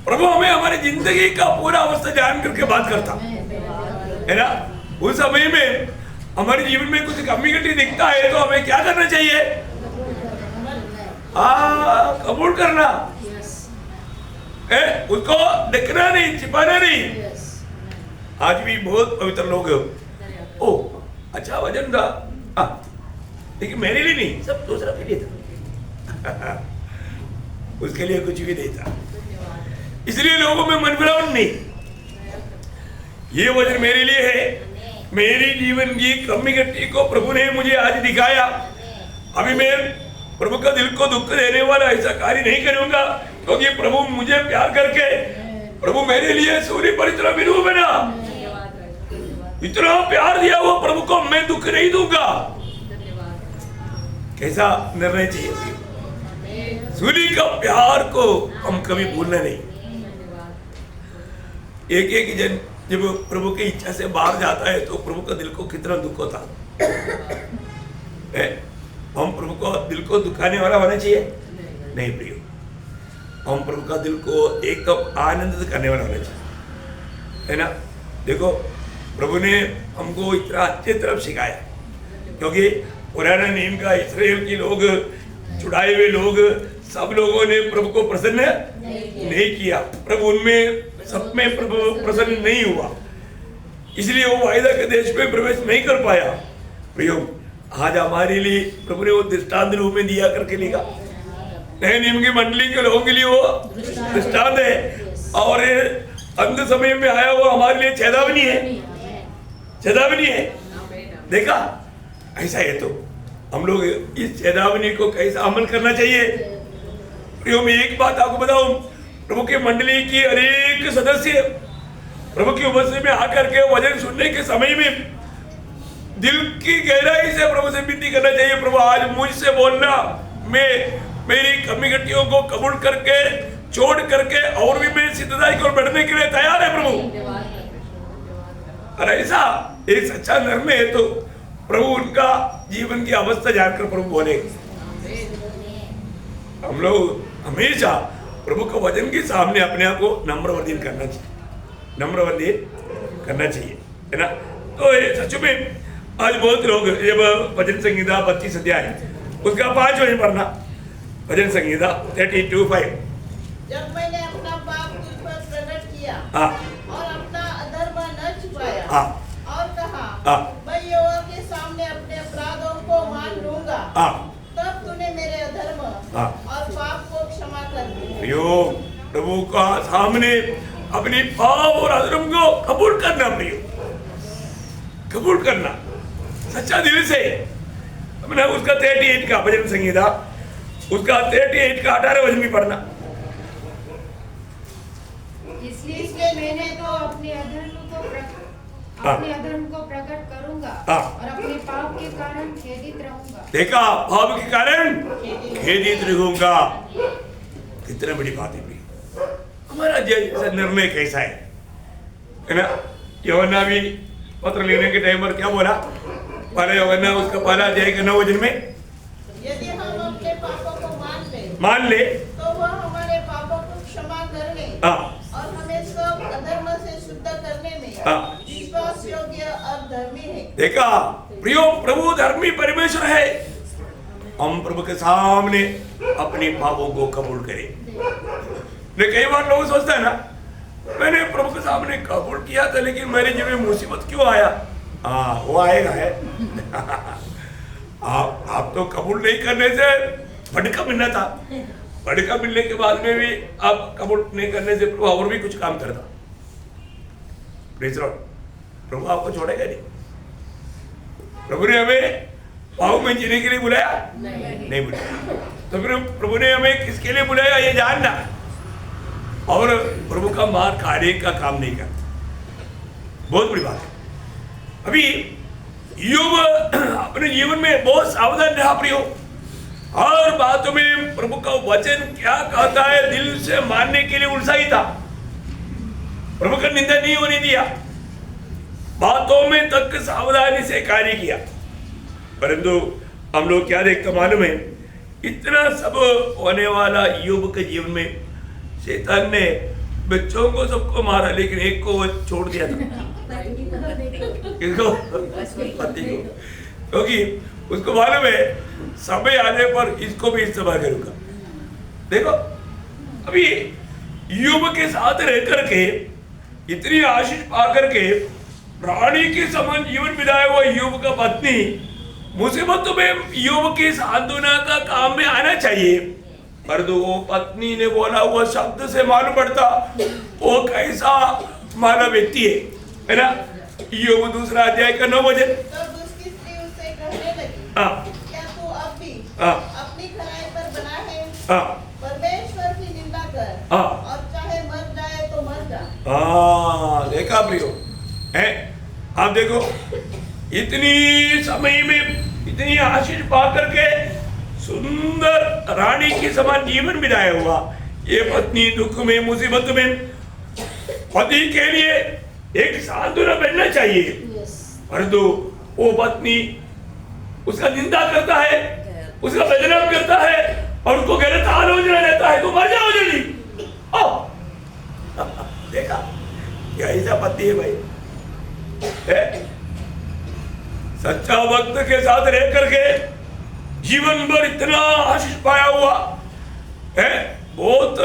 प्रभु हमें हमारी जिंदगी का पूरा अवस्था जान करके बात करता है ना। उस समय में हमारे जीवन में कुछ कमी घटी दिखता है तो हमें क्या करना चाहिए? कबूल करना, उसको देखना नहीं, छिपाना नहीं। आज भी बहुत पवित्र लोग ओ अच्छा वजन था, लेकिन मेरे लिए नहीं, सब दूसरा के लिए था। उसके लिए कुछ भी नहीं था, इसलिए लोगों में मनफिरावट नहीं। ये वजन मेरे लिए है, मेरी जीवन की कमी घटी को प्रभु ने मुझे आज दिखाया। अभी मैं प्रभु का दिल को दुख देने वाला ऐसा कार्य नहीं करूंगा, क्योंकि प्रभु मुझे प्यार करके प्रभु मेरे लिए सूर्य पर इतना विनू बना, इतना प्यार दिया वो प्रभु को, मैं दुख नहीं दूंगा। कैसा निर्णय चाहिए? सूर्य का प्यार को हम कभी भूलना नहीं। एक जन जब प्रभु की इच्छा से बाहर जाता है तो प्रभु का दिल को कितना दुख होता है। हम प्रभु को दिल को दुखाने वाला होना चाहिए? नहीं प्रियो, हम प्रभु का दिल को एकदम आनंदित करने वाला होना चाहिए, है ना। देखो प्रभु ने हमको इतना अच्छी तरफ सिखाया, क्योंकि पुराना नियम का इस्राएल के लोग, छुड़ाए हुए लोग, सब लोगों ने प्रभु को प्रसन्न नहीं किया। प्रभु उनमें सब में प्रभु प्रसन्न नहीं हुआ, इसलिए वो वायदा के देश में प्रवेश नहीं कर पाया। प्रियो आज हमारे लिए प्रभु ने वो दृष्टांत रूप में दिया करके लिखा। नए नियम की मंडली के लोगों के लिए वो दृष्टांत है, और अंत समय में आया वो हमारे लिए चेतावनी है, चेतावनी है। देखा, ऐसा है तो हम लोग इस चेतावनी को कैसा अमल करना चाहिए। प्रियो, मैं एक बात आपको बताऊं, प्रभु की मंडली की अनेक सदस्य प्रभु की उपस्थिति में आकर के वचन सुनने के समय में दिल की गहराई से प्रभु से विनती करना चाहिए, प्रभु आज मुझसे बोलना, मैं मेरी कमी-गतियों को कबूल करके छोड़ करके और भी मैं सिद्धताई को बढ़ने के लिए तैयार है प्रभु। और ऐसा एक सच्चा निर्णय है तो प्रभु उनका जीवन की अवस्था जानकर प्रभु बोले। हम लोग हमेशा प्रभु के वचन के सामने अपने आप को नम्रवर्धीन करना चाहिए, नम्रवर्धीन करना चाहिए, है ना। तो सच में आज बहुत लोग जब भजन संहिता 25 अध्याय उसका 5 वचन पढ़ना, भजन संहिता 32:5। जब मैंने अपना पाप तुझ पर प्रकट किया और अपना अधर्म न छुपाया और कहा मैं यहोवा के सामने अपने अपराधों को मान लूंगा, तब तूने मेरे अधर्म और पाप को क्षमा कर दिया। प्रभु का सामने अपनी पाप और अधर्म को कबूल करना, प्रियो कबूल करना सच्चा दिल से। हमने उसका 38 का भजन संहिता उसका 38 का 18 वचन भी पढ़ना। इसलिए मैंने तो अपने अधर्म को प्रकट करूंगा और अपने पाप के कारण खेदित रहूंगा। देखा, पाप के कारण खेदित रहूंगा, कितना बड़ी बात है। हमारा जैसा निर्णय कैसा है ना। यूहन्ना भी पत्र लिखने के टाइम पर क्या बोला, पहले यूहन्ना उसका पहला अध्याय के 9 वचन में, यदि हम अपने पापों को मान ले तो वह हमारे पापों को क्षमा करने और हमें सब अधर्म से शुद्ध करने में विश्वास योग्य और धर्मी है। देखा प्रियो, प्रभु धर्मी परमेश्वर है। हम प्रभु के सामने अपने पापों को कबूल करें। कई बार लोग सोचते हैं ना, मैंने प्रभु के सामने कबूल किया था लेकिन मेरे जीवन में मुसीबत क्यों आया। वो आएगा है। आप तो कबूल नहीं करने से भटका मिलना था, भटका मिलने के बाद में भी आप कबूल नहीं करने से प्रभु और भी कुछ काम करता। प्रभु आपको छोड़ेगा नहीं। प्रभु ने हमें पाप में जीने के लिए बुलाया नहीं बुलाया। तो फिर प्रभु ने हमें किसके लिए बुलाया ये जानना, और प्रभु का मार खाने का काम नहीं करता। बहुत बड़ी बात है। अभी योग अपने जीवन में बहुत सावधान रहा प्रियो। हर बातों में प्रभु का वचन क्या कहता है दिल से मानने के लिए उत्साही था। प्रभु का निंदा नहीं होने दिया, बातों में तक सावधानी से कार्य किया। परंतु हम लोग क्या देखते मालूम है, इतना सब होने वाला योग के जीवन में शैतान ने बच्चों को सबको मारा लेकिन एक को वो छोड़ दिया था। किसको? पति को। क्योंकि उसको मालूम है समय आने पर इसको भी इस्तेमाल करूंगा। देखो अभी युग के साथ रह करके इतनी आशीष पा करके रानी के समान जीवन बिताया हुआ युग का पत्नी मुसीबतों में युग की सांत्वना का काम में आना चाहिए। पर वो पत्नी ने बोला हुआ शब्द से मालूम पड़ता वो कैसा मानव व्यक्ति है ना। योग 2 अध्याय का 9 वचन। तब उसकी स्त्री उससे कहने लगी, क्या तू अब भी अपनी खराई पर बना है? परमेश्वर की निंदा कर और चाहे मर जाए तो मर जा। देखा प्रियो है, आप देखो इतनी समय में इतनी आशीष पा करके सुंदर रानी के समान जीवन बिताया हुआ ये पत्नी दुख में मुसीबत में पति के लिए एक सांत्वना बनना चाहिए। परंतु वो पत्नी उसका निंदा करता है, उसका बदनाम करता है और उसको गलत आलोचना देता है, तो मर जाओ जल्दी। देखा क्या ऐसा पति है भाई है? सच्चा भक्त के साथ रह करके जीवन भर इतना आशीष पाया हुआ है, बहुत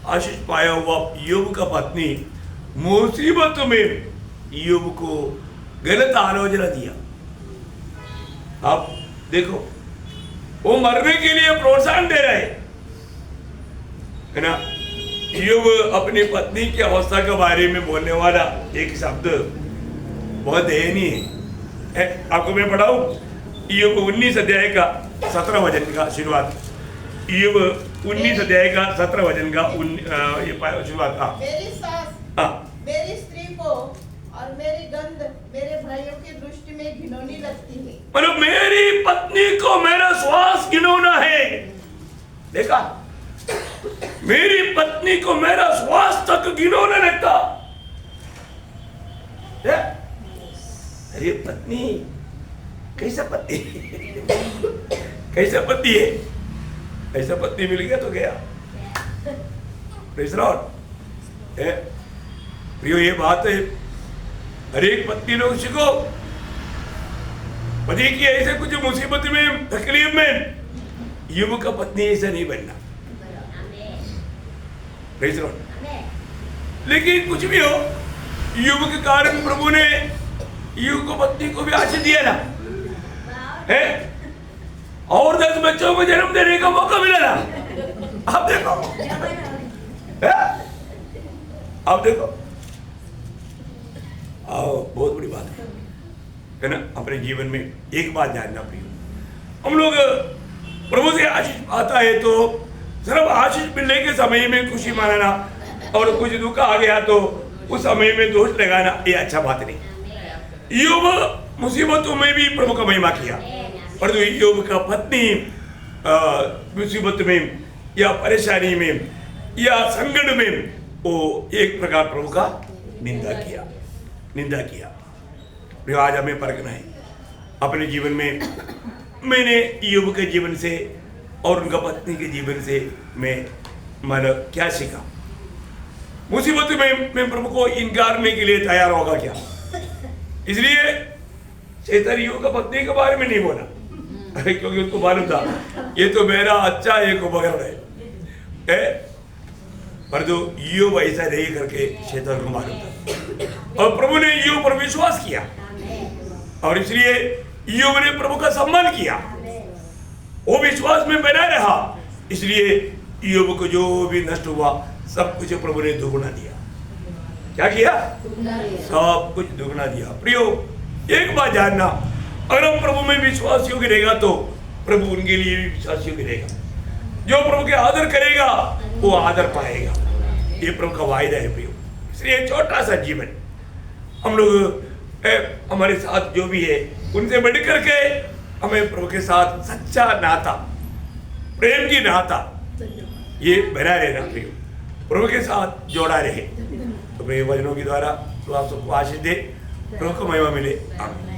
आशीष पाया हुआ योग का पत्नी मुसीबत में योग को गलत आलोचना दिया। आप देखो वो मरने के लिए प्रोत्साहन दे रहे है ना। योग अपनी पत्नी की अवस्था के बारे में बोलने वाला एक शब्द बहुत दयनीय है। आपको मैं पढ़ाऊं ईयोब 19 अध्याय का 17 वचन का शुरुआत। ईयोब 19 अध्याय का 17 वचन का ये शुरुआत। मेरी सास मेरी स्त्री को और मेरी गंध मेरे भाइयों की दृष्टि में घिनौनी लगती है। मतलब मेरी पत्नी को मेरा श्वास घिनौना है। देखा, मेरी पत्नी को मेरा श्वास तक घिनौना लगता। अरे पत्नी कैसा पति कैसा पति है, ऐसा पत्नी मिल गया तो गया। Praise Lord. प्रियो, ये बात है हर एक पत्नी लोग सीखो। पति की ऐसे कुछ मुसीबत में तकलीफ में ईयोब का पत्नी ऐसा नहीं बनना। Praise Lord. लेकिन कुछ भी हो, ईयोब के कारण प्रभु ने ईयोब को पत्नी को भी आशीष दिया ना है, और 10 बच्चों को जन्म देने का मौका मिला ना। आप देखो, आप देखो, बहुत बड़ी बात है ना। अपने जीवन में एक बात जानना प्रिय, हम लोग प्रभु से आशीष आता है तो सिर्फ आशीष मिलने के समय में खुशी मनाना और कुछ दुख आ गया तो उस समय में दोष लगाना, ये अच्छा बात नहीं। ईयोब मुसीबतों में भी प्रभु का महिमा किया, परंतु ईयोब का पत्नी मुसीबत में या परेशानी में या संकट में वो एक प्रकार प्रभु का निंदा किया। आज हमें परखना है अपने जीवन में। मैंने ईयोब के जीवन से और उनका पत्नी के जीवन से मैंने क्या सीखा? मुसीबत में मैं प्रभु को इनकार करने के लिए तैयार होगा क्या? इसलिए शैतान ईयोब का पत्नी के बारे में नहीं बोला, क्योंकि उसको मालूम था ये तो मेरा अच्छा एक उपकरण है। पर जो ईयोब ऐसा नहीं करके शैतान को मालूम था, और प्रभु ने ईयोब पर विश्वास किया और इसलिए ईयोब ने प्रभु का सम्मान किया। वो विश्वास में बना रहा, इसलिए ईयोब को जो भी नष्ट हुआ सब कुछ प्रभु ने दुगुना दिया। क्या किया? सब कुछ दुगुना दिया। प्रियो, एक बात जानना, अगर हम प्रभु में विश्वास योग्य रहेगा तो प्रभु उनके लिए भी विश्वास योग्य रहेगा। जो प्रभु के आदर करेगा वो आदर पाएगा, ये प्रभु का वायदा है प्रियो। इसलिए छोटा सा जीवन हम लोग हमारे साथ जो भी है उनसे बढ़ करके हमें प्रभु के साथ सच्चा नाता, प्रेम की नाता ये बना रहना प्रियो, प्रभु के साथ जोड़ा रहे। तो प्रिय वचनों के द्वारा तो आप सबको आशीष दे, प्रभु को महिमा मिले। आमीन।